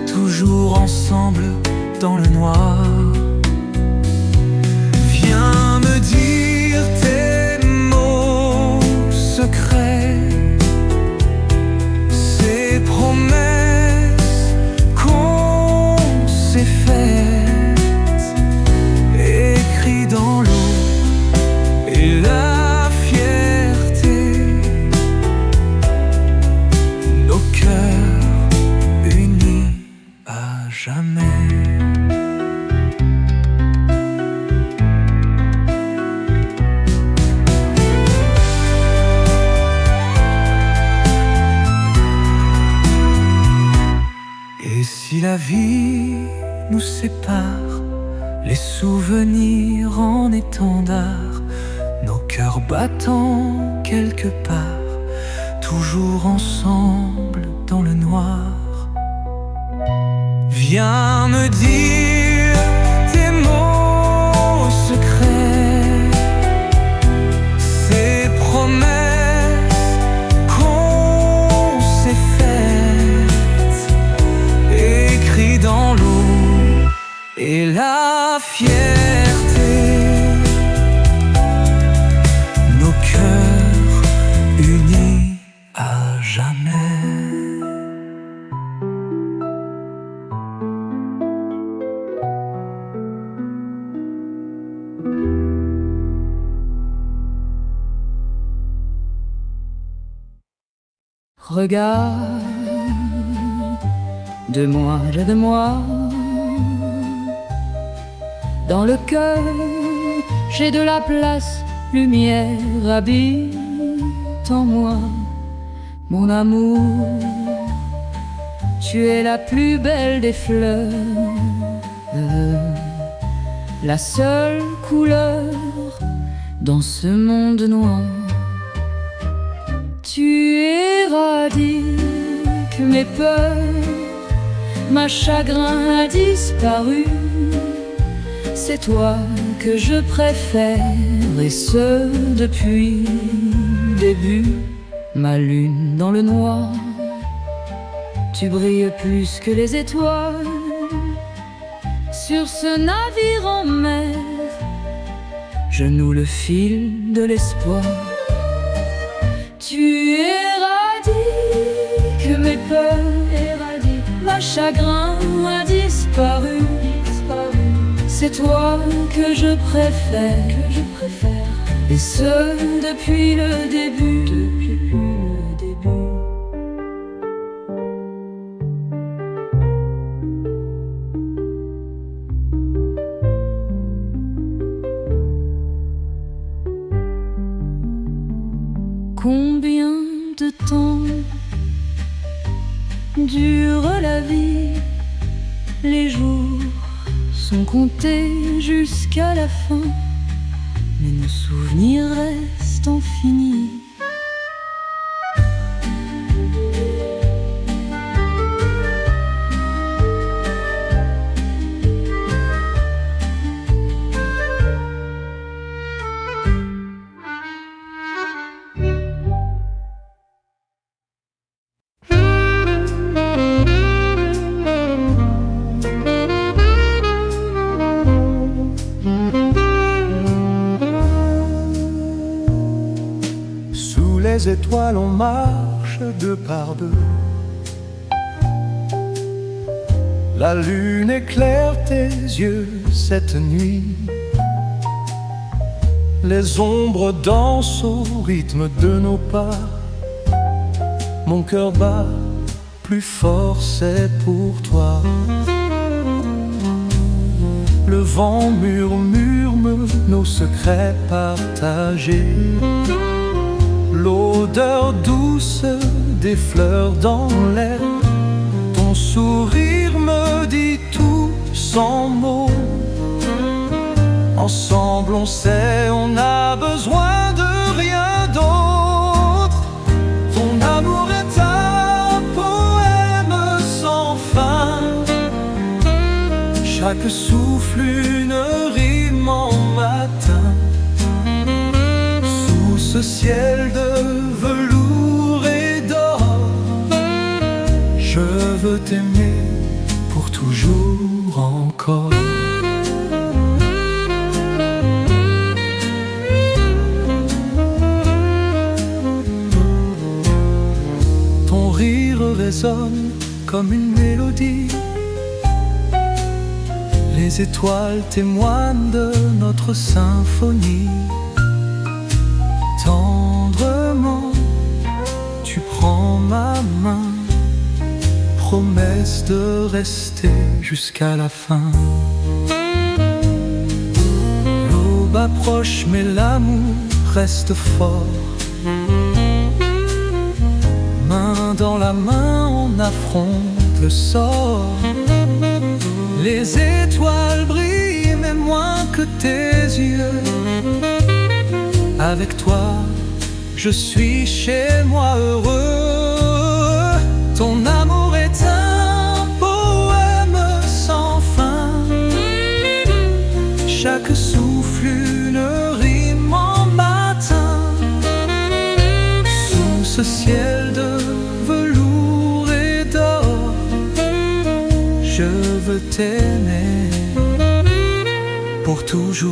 toujours ensemble dans le noir. Viens me dire tes mots secrets, ces promesses qu'on s'est faites, écrits dans l'eau et la fierté. Nos cœurs unis à jamais. Et si la vie nous sépare, les souvenirs en étendard, nos cœurs battant quelque part, toujours ensemble dans le noir. Viens me dire tes mots secrets, ces promesses qu'on s'est faites, écrits dans l'eau et la fierté. Nos cœurs unis à jamais. Regarde-moi, Dans le cœur, j'ai de la place, lumière habite en moi. Mon amour, tu es la plus belle des fleurs, la seule couleur dans ce monde noir. Tu éradiques mes peurs, ma chagrin a disparu. C'est toi que je préfère, et ce depuis le début. Ma lune dans le noir, tu brilles plus que les étoiles. Sur ce navire en mer, je noue le fil de l'espoir. Tu éradiques mes peurs, ma chagrin a disparu. C'est toi que je préfère, et ce depuis le début. Combien de temps dure la vie? Les jours sont comptés jusqu'à la fin, mais nos souvenirs restent infinis. Les étoiles, on marche deux par deux. La lune éclaire tes yeux cette nuit. Les ombres dansent au rythme de nos pas. Mon cœur bat plus fort, c'est pour toi. Le vent murmure nos secrets partagés. L'odeur douce des fleurs dans l'air. Ton sourire me dit tout sans mots. Ensemble on sait, on n'a besoin de rien d'autre. Ton amour est un poème sans fin. Chaque souffle une rime en matin. Sous ce ciel de velours et d'or, je veux t'aimer pour toujours encore. Ton rire résonne comme une mélodie. Les étoiles témoignent de notre symphonie. Tendrement, tu prends ma main, promesse de rester jusqu'à la fin. L'aube approche mais l'amour reste fort. Main dans la main, on affronte le sort. Les étoiles brillent mais moins que tes yeux. Avec toi, je suis chez moi heureux. Ton amour est un poème sans fin. Chaque souffle une rime en matin. Sous ce ciel de velours et d'or, je veux t'aimer pour toujours.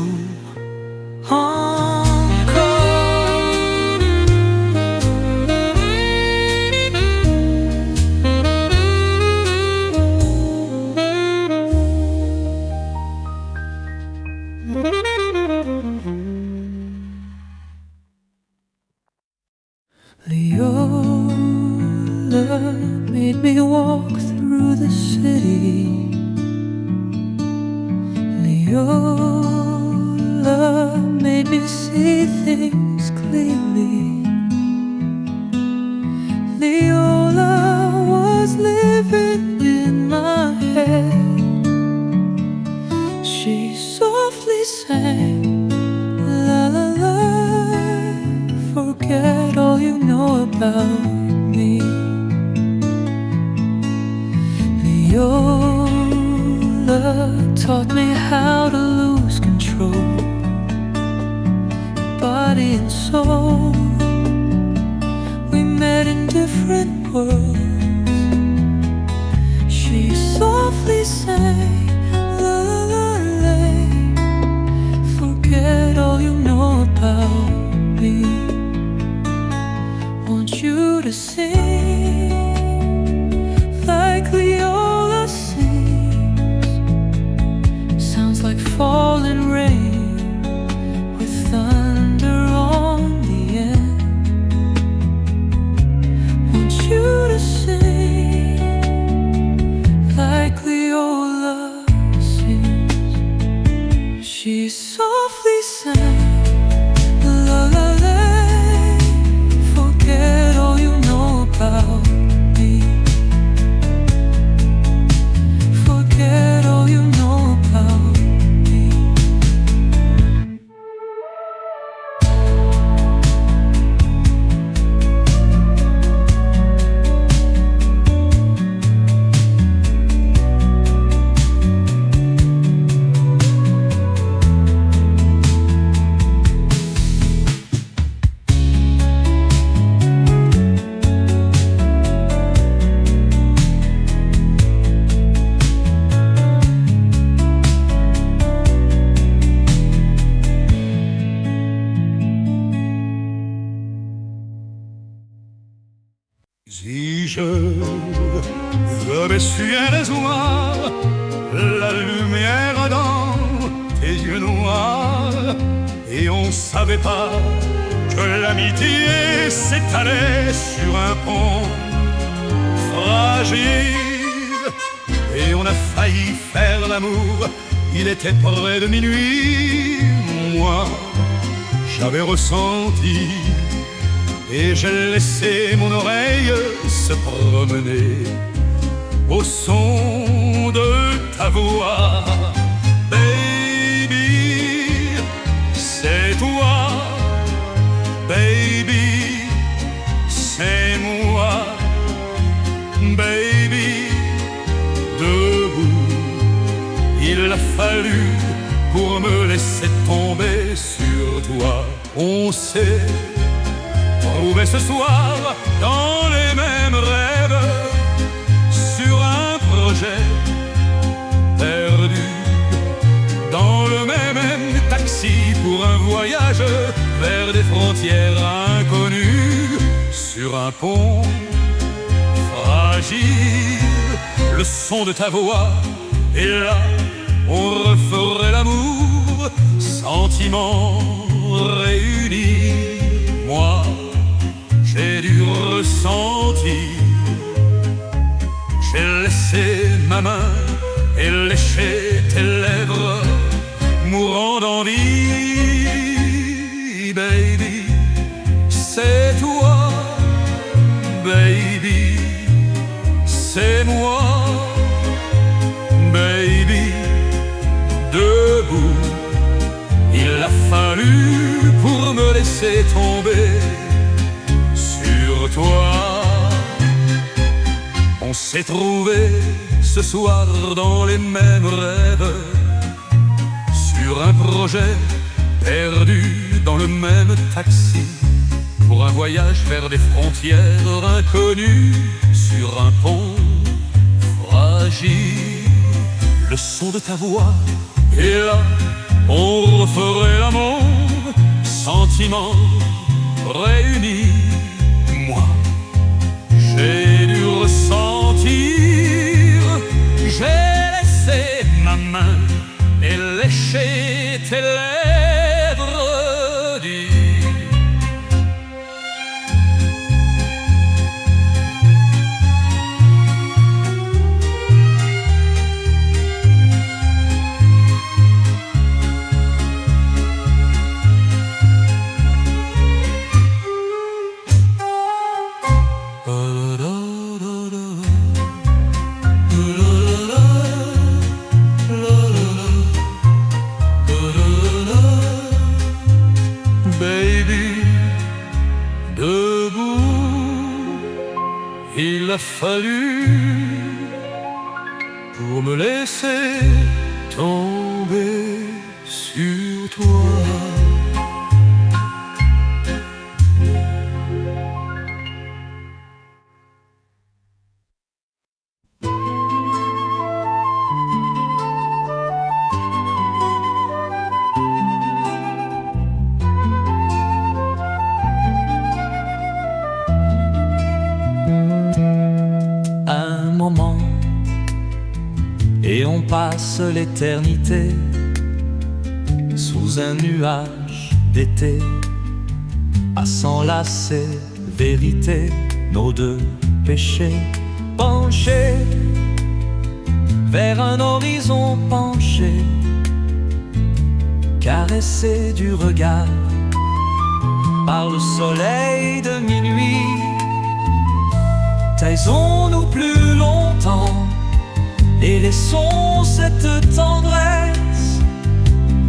Leola made me walk through the city. Your love made me see things clearly. Leola was living in my head. She softly sang, la la la, forget all you know about me. Leola taught me how to lose control, body and soul. We met in different worlds. She softly sang, la la la la, forget all you know about me. Want you to sing like Leola sings. Sounds like falling rain with thunder on the end. Want you to sing like Leola sings. She softly sang, la la la, forget all you know about me. Forget all you know about me. Si je devais suer le soir, la lumière dans tes yeux noirs, et on savait pas que l'amitié s'étalait sur un pont fragile, et on a failli faire l'amour, il était près de minuit, moi j'avais ressenti. Et j'ai laissé mon oreille se promener au son de ta voix. Baby, c'est toi. Baby, c'est moi. Baby, debout, il a fallu pour me laisser tomber sur toi. On s'est trouvé ce soir dans les mêmes rêves, sur un projet perdu, dans le même taxi pour un voyage vers des frontières inconnues, sur un pont fragile, le son de ta voix, et là on referait l'amour, sentiments réunis. Moi j'ai dû ressentir, j'ai laissé ma main et léché tes lèvres, mourant d'envie. Baby, c'est toi. Baby, c'est moi. Baby, debout, il a fallu pour me laisser tomber sur toi. On s'est trouvé ce soir dans les mêmes rêves, sur un projet perdu dans le même taxi, pour un voyage vers des frontières inconnues, sur un pont fragile, le son de ta voix, et là on referait l'amour, sentiments réunis. Moi, j'ai dû ressentir, j'ai laissé ma main et léché tes lèvres. Dis, fallu pour me laisser tomber sur toi. Un moment et on passe l'éternité sous un nuage d'été à s'enlacer, vérité, nos deux péchés penchés vers un horizon penché, caressé du regard par le soleil de minuit. Taisons-nous plus longtemps et laissons cette tendresse,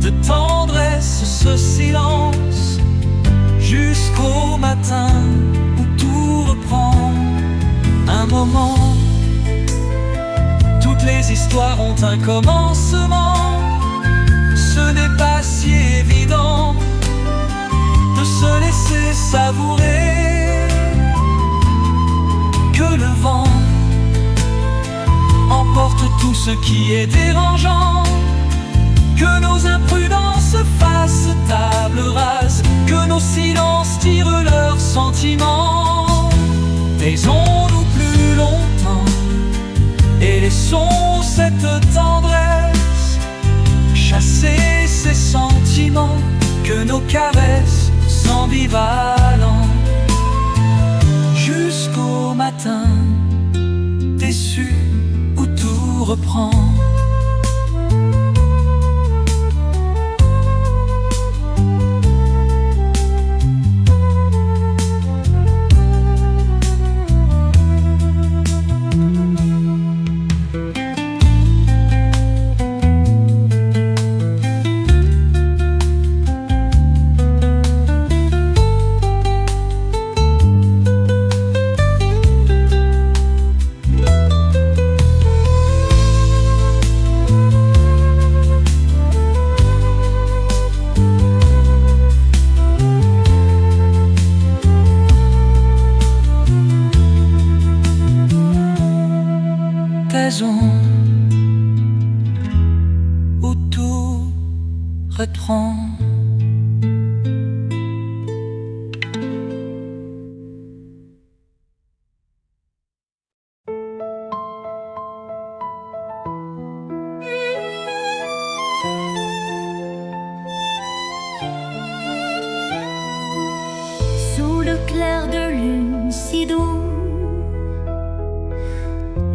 de tendresse ce silence, jusqu'au matin où tout reprend. Un moment, toutes les histoires ont un commencement. Ce n'est pas si évident de se laisser savourer que le vent emporte tout ce qui est dérangeant, que nos imprudences fassent table rase, que nos silences tirent leurs sentiments. Taisons-nous plus longtemps et laissons cette tendresse chasser ces sentiments, que nos caresses s'ambivalent jusqu'au matin déçu où tout reprend. Où tout reprend. Sous le clair de lune si doux,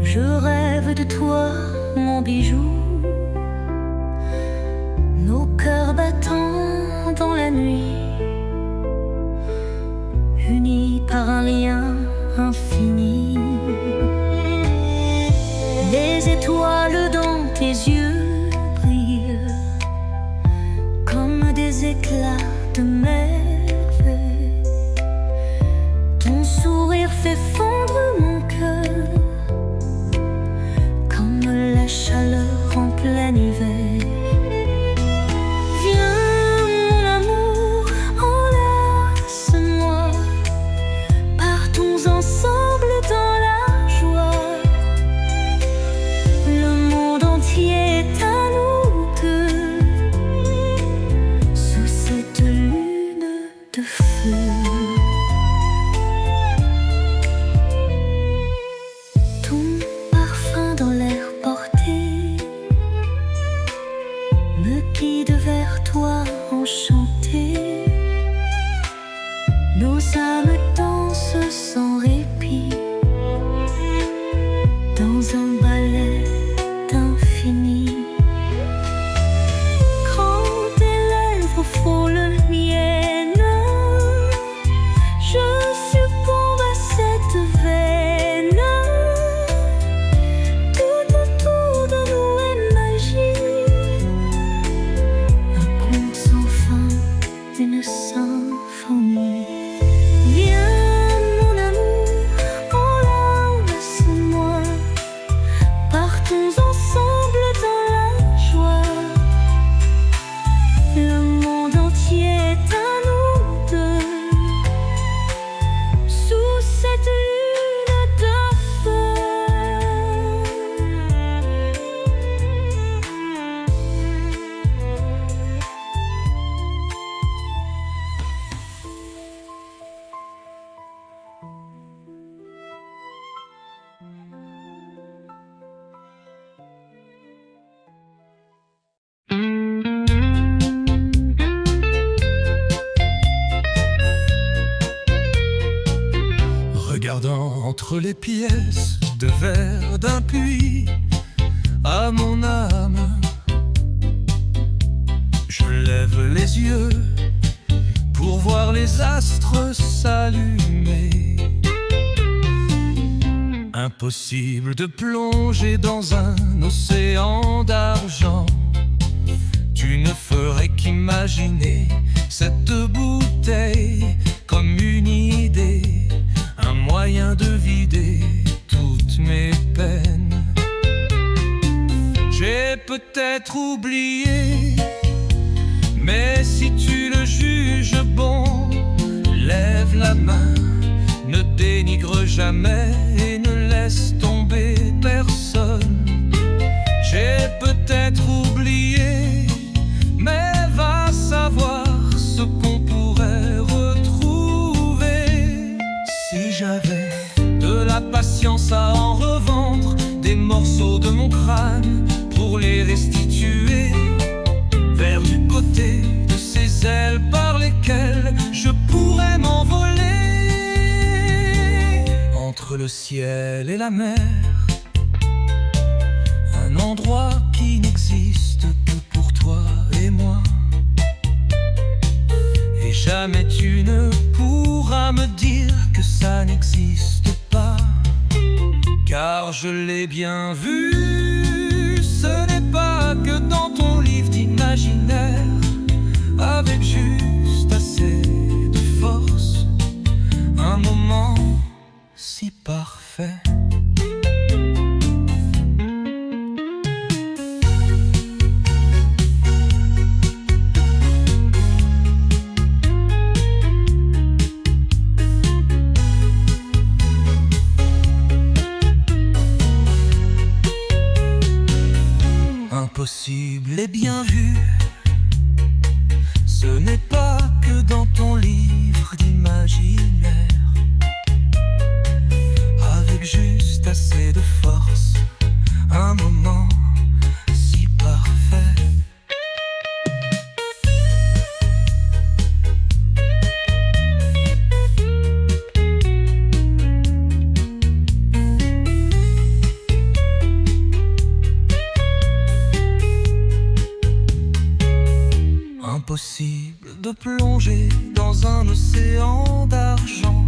je rêve de toi, mon bijou. Nos cœurs battant dans la nuit, unis par un lien infini. Les étoiles dans tes yeux brillent comme des éclats de merveille. Ton sourire fait fondre mon cœur comme la chaleur en plein hiver. Viens mon amour, enlace-moi, partons ensemble dans la joie. Le monde entier est à nous deux, sous cette lune de feu. Nos âmes dansent sans répit dans un ballet d'infini. Quand tes lèvres frôlent les miennes, je succombe à cette veine. Tout autour de nous est magie, un conte sans fin, une symphonie. Viens mon amour, enlace-moi. entre les pièces de verre d'un puits à mon âme. Je lève les yeux pour voir les astres s'allumer. Impossible de plonger dans un océan d'argent. Tu ne ferais qu'imaginer cette bouteille comme une idée, un moyen de vider toutes mes peines. J'ai peut-être oublié, mais si tu le juges bon, lève la main, ne dénigre jamais et ne laisse tomber personne. J'ai peut-être oublié, mais va savoir ce qu'on pourrait retrouver. Si j'avais de la patience à en revendre des morceaux de mon crâne pour les restituer vers du côté de ces ailes par lesquelles je pourrais m'envoler entre le ciel et la mer, un endroit qui n'existe que pour toi et moi. Et jamais tu ne pourras me dire que ça n'existe pas, car je l'ai bien vu. Ce n'est pas que dans ton livre d'imaginaire, avec juste assez de force, un moment si parfait. Impossible et bien vu, ce n'est pas que dans ton livre d'imaginaire, avec juste assez de force, un moment si parfait. Impossible de plonger dans un océan d'argent.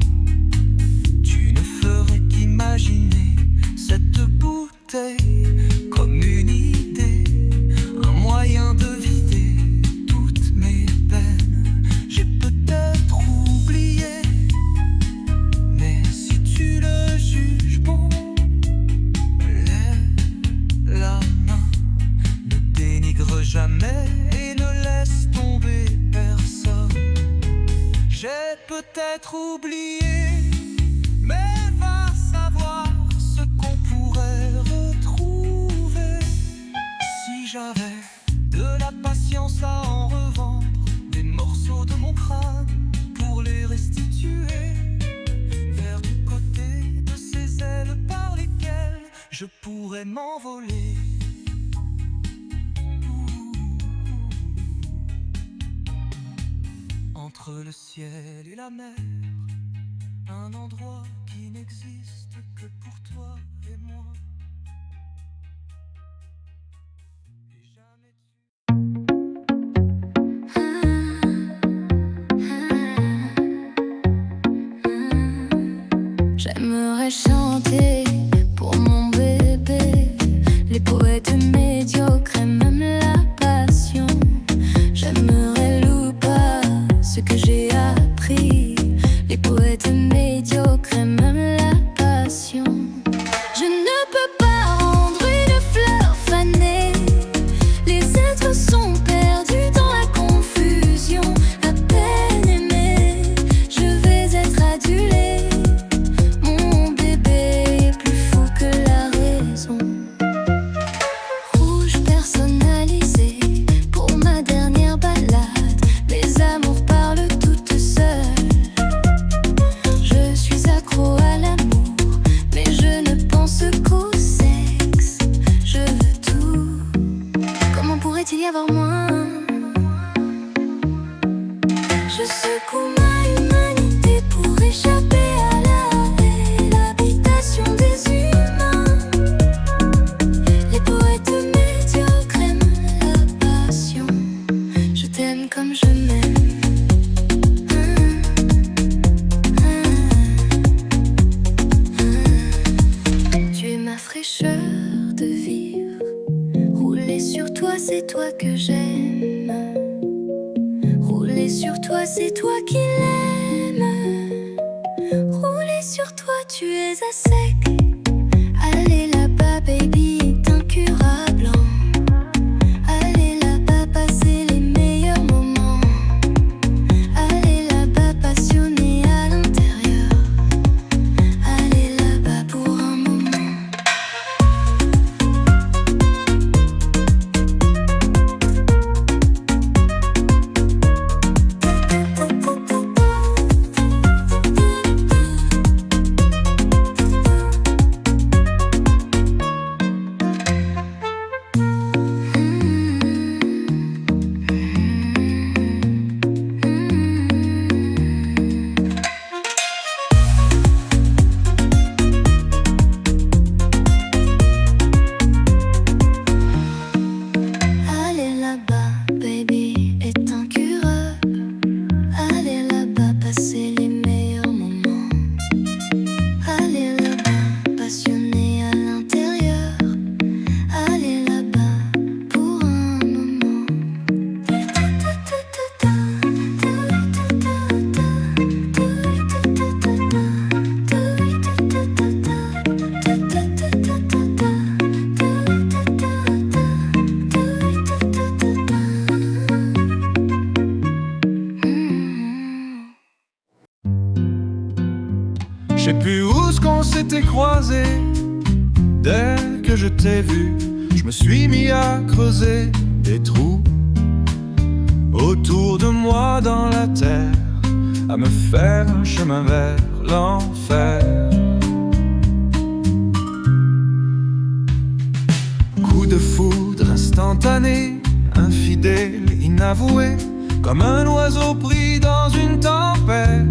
Tu ne ferais qu'imaginer cette bouteille comme une idée, un moyen de vider toutes mes peines. J'ai peut-être oublié, mais si tu le juges bon, lève la main, ne dénigre jamais et ne laisse tomber personne. J'ai peut-être oublié, mais va savoir ce qu'on pourrait retrouver. Si j'avais de la patience à en revendre des morceaux de mon crâne pour les restituer vers du côté de ces ailes par lesquelles je pourrais m'envoler. Entre le ciel et la mer, un endroit qui n'existe que pour toi et moi. Et jamais tu... J'aimerais chanter pour mon bébé, les poètes médiocres et même la passion. J'aimerais ce que j'ai appris, les poètes médiocres et même la passion. Je ne peux pas rendre une fleur fanée. Les êtres sont perdus dans la confusion. À peine aimé, je vais être adulé. Mon bébé est plus fou que la raison. Rouge personnalisé pour ma dernière balade. Les amours pourrait-il y avoir moins? Je secoue ma humanité pour échapper à la haine, l'habitat fraîcheur de vivre. Rouler sur toi, c'est toi que j'aime. Rouler sur toi, c'est toi qui l'aime. Rouler sur toi, tu es à sec. Allez là-bas, baby, est incurable. Allez là-bas, passer les meilleurs moments. Allez là-bas, passionné à l'intérieur. Allez là-bas pour un moment. Allez là-bas, baby, est incurable. Allez là-bas, passer les meilleurs moments. Allez là-bas, passionné à l'intérieur. Allez là-bas pour un moment. Je sais plus où ce qu'on s'était croisé. Dès que je t'ai vu, je me suis mis à creuser des trous autour de moi dans la terre, à me faire un chemin vers l'enfer. Coup de foudre instantané, infidèle, inavoué, comme un oiseau pris dans une tempête.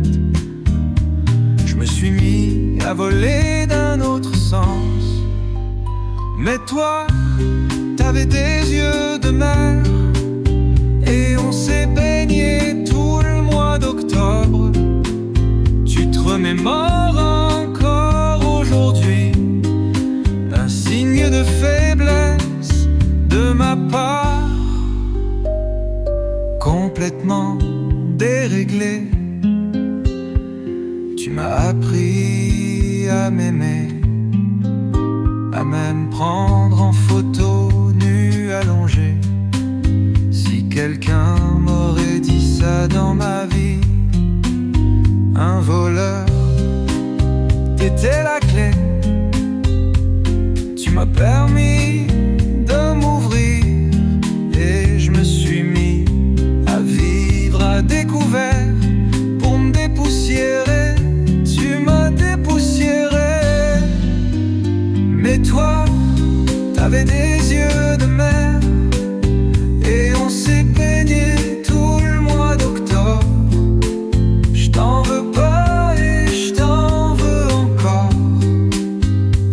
Je me suis mis à voler d'un autre sens. Mais toi, t'avais des yeux de mer, et on s'est baigné tout le mois d'octobre. Tu te remémores encore aujourd'hui un signe de faiblesse de ma part, complètement déréglé. Tu m'as appris à m'aimer, à même prendre en photo nu allongé. Si quelqu'un m'aurait dit ça dans ma vie, un voleur, t'étais la clé. Tu m'as permis de m'ouvrir, et je me suis mis à vivre à découvert pour me dépoussiérer. Tu m'as dépoussiéré. Mais toi, t'avais des yeux de mer, et on s'est baigné tout le mois d'octobre. Je t'en veux pas et je t'en veux encore,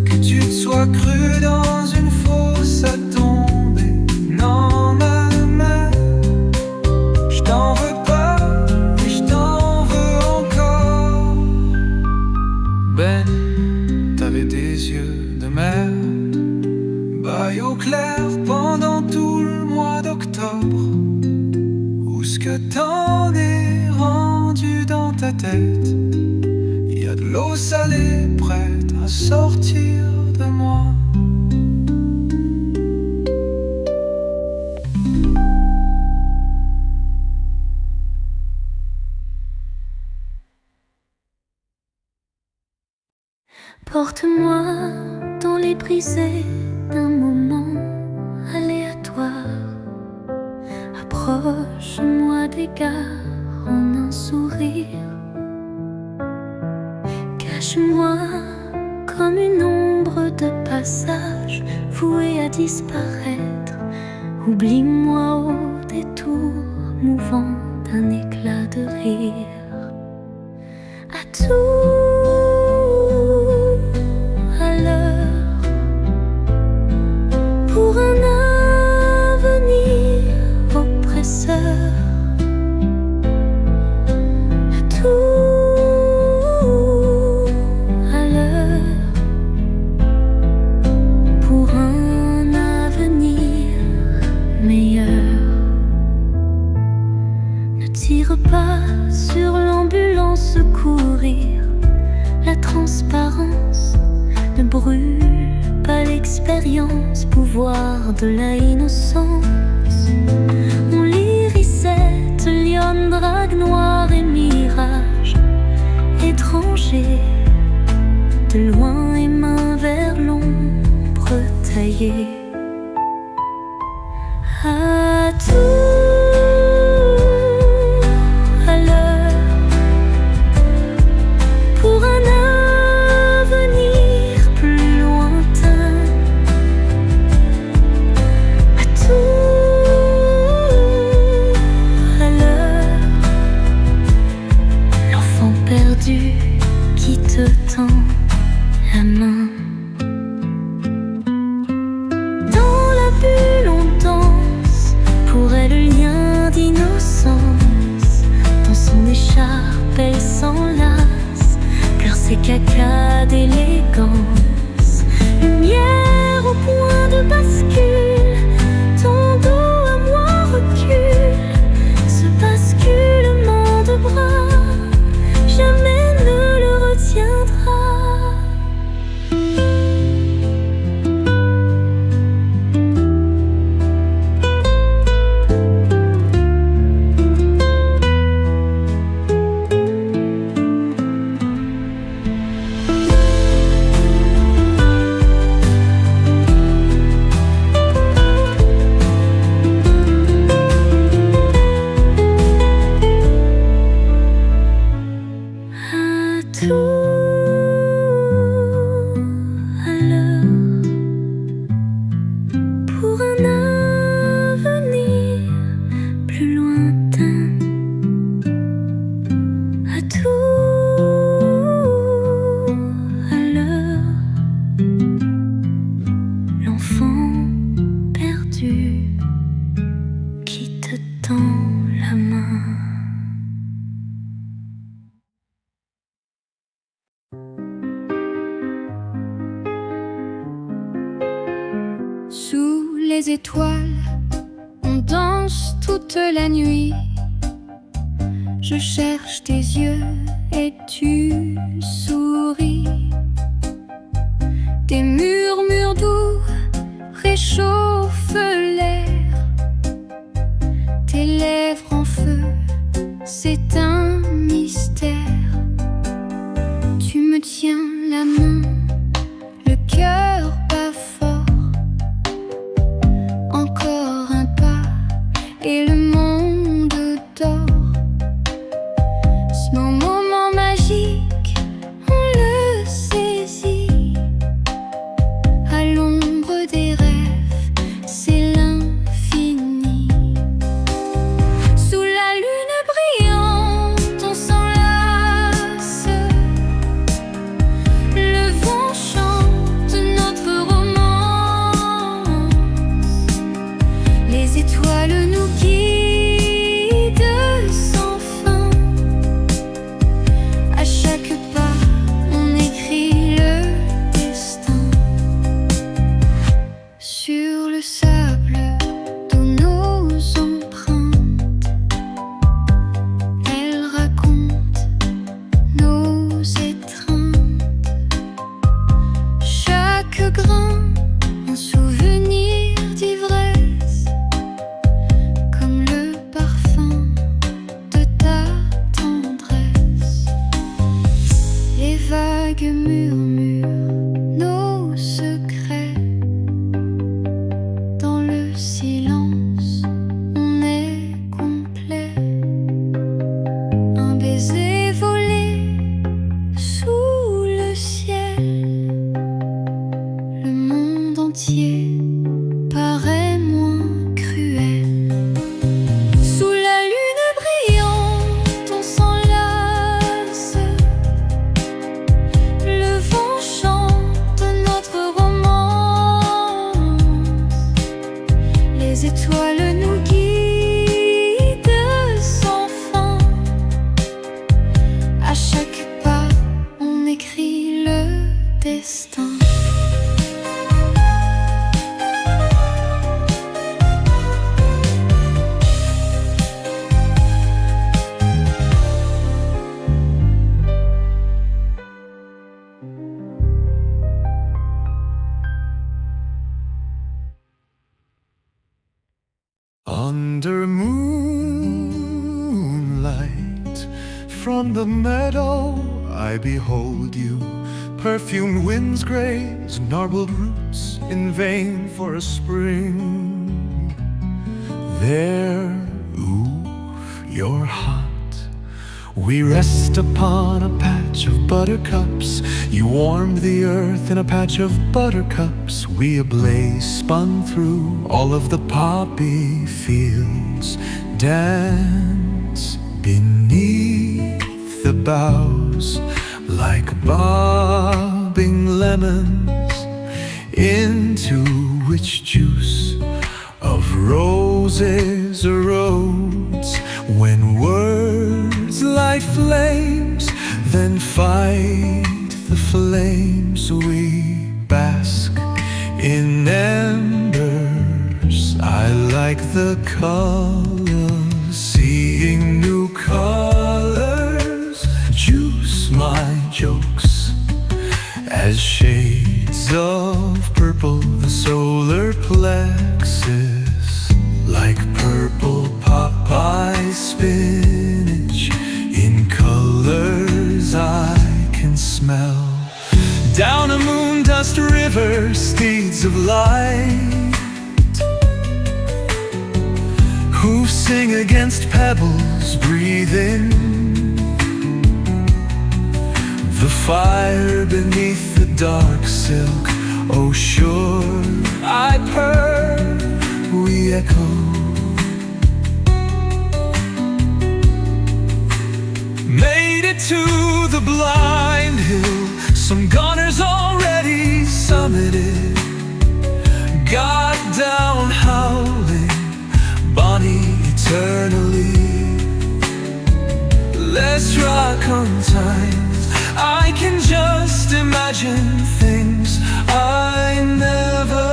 que tu te sois cru dans une fosse à tomber. Non, maman, je t'en veux pas et je t'en veux encore. Ben, t'avais des yeux de mer, bail au clair pendant tout le mois d'octobre. Où est-ce que t'en es rendu dans ta tête? Y a de l'eau salée prête à sortir de moi. Porte-moi dans les brisées d'un moment aléatoire. Approche-moi des gares en un sourire. Cache-moi comme une ombre de passage vouée à disparaître. Oublie-moi au détour mouvant d'un éclat de rire. À tout à l'heure, pour un avenir oppresseur. À tout à l'heure, secourir. La transparence ne brûle pas l'expérience, pouvoir de la innocence. On lit Risette, lionne, drague noire et mirage étranger. De loin et main vers l'ombre taillée. À tout à l'heure, pour un avenir plus lointain. À tout à l'heure, l'enfant perdu qui te tend la main. Dans la bulle on danse, pour elle le lien d'innocence. Dans son écharpe elle s'enlace, pleure ses cacas d'élégance. Lumière au point de bascule, ton dos à moi recule. Ce basculement de bras, jamais ne le retiendra. Sous les étoiles, on danse toute la nuit. Je cherche tes yeux et tu souris. Tes murmures doux réchauffent l'air. Tes lèvres en feu, c'est un mystère. Tu me tiens la main, le cœur bat fort. Encore un pas et le monde dort. Ce moment magique, on le saisit. À l'ombre des rêves, c'est l'infini. Sous la lune brillante, on s'enlace. Le vent chante notre romance. Les étoiles nous guident sans fin. À chaque pas, on écrit le destin. Sur le sable d'où nos empreintes, elles racontent nos étreintes. Chaque grain, un souvenir d'ivresse, comme le parfum de ta tendresse. Les vagues murmurent nos secrets. Dans le silence, on est complet. Un baiser volé sous le ciel. Le monde entier paraît moins cruel. Sous la lune brillante, on s'enlace. Le vent chante notre romance. Les étoiles nous guident sans fin. À chaque pas, on écrit le destin. Under moonlight, from the meadow I behold you. Perfumed winds graze gnarled roots in vain for a spring. There, you're hot. We rest upon a patch of buttercups. You warmed the earth in a patch of buttercups. We ablaze, spun through all of the poppy fields. Dance beneath the boughs like bobbing lemons, into which juice of roses erodes. When words light flames, then fight the flames. We bask in embers. I like the colors, seeing new colors. Juice my jokes as shades of purple, the solar plexus, like purple Popeye spinach. In colors I can smell. Down a moon dust river, steeds of light, who sing against pebbles, breathe in the fire beneath the dark silk. Oh sure, I purr, we echo. Made it to the blind hill, some goners already summited. Got down howling, Bonnie eternally. Let's rock on time. I can just imagine things I never.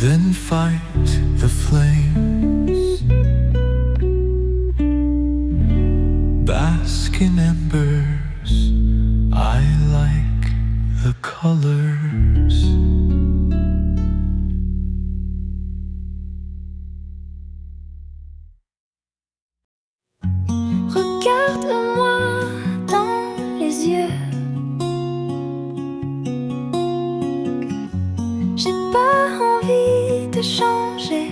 Then fight the flames. Bask in embers. I like the colors. Regarde-moi dans les yeux. J'ai pas envie de changer.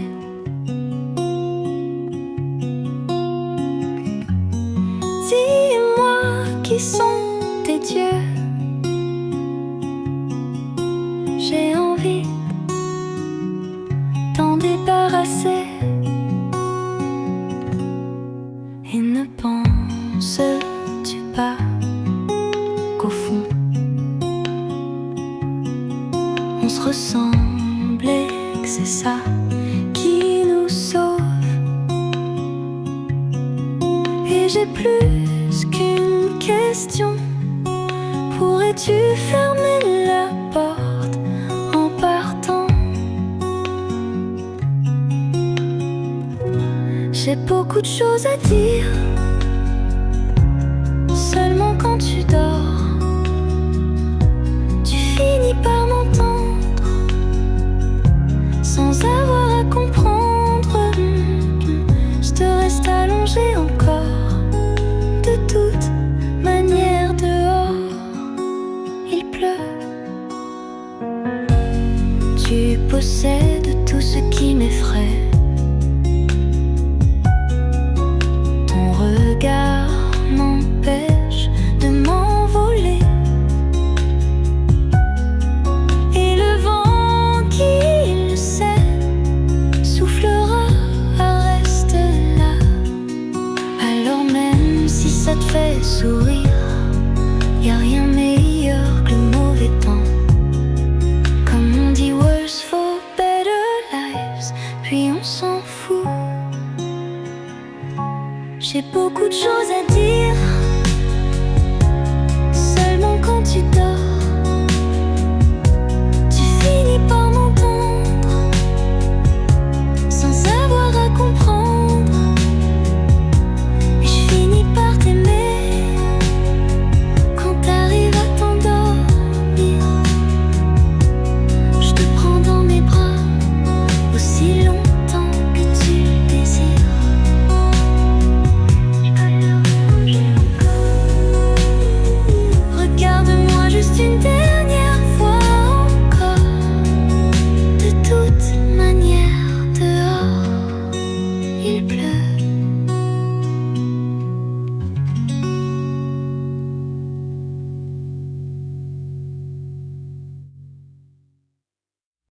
Dis-moi qui sont tes dieux. J'ai envie d'en débarrasser. Et ne penses-tu pas qu'au fond on se ressemble et que c'est ça qui nous sauve? Et j'ai plus qu'une question. Pourrais-tu fermer la porte en partant? J'ai beaucoup de choses à dire, seulement quand tu dors, tu finis par m'entendre sans avoir à comprendre. Je te reste allongé encore. De toute manière, dehors il pleut. Tu possèdes tout ce qui m'effraie. Ton regard m'empêche de m'envoler. Et le vent qui le sait soufflera, reste là. Alors même si ça te fait sourire, y a rien meilleur que le mauvais temps. Comme on dit, worse for better lives, puis on s'en fout. J'ai beaucoup de choses à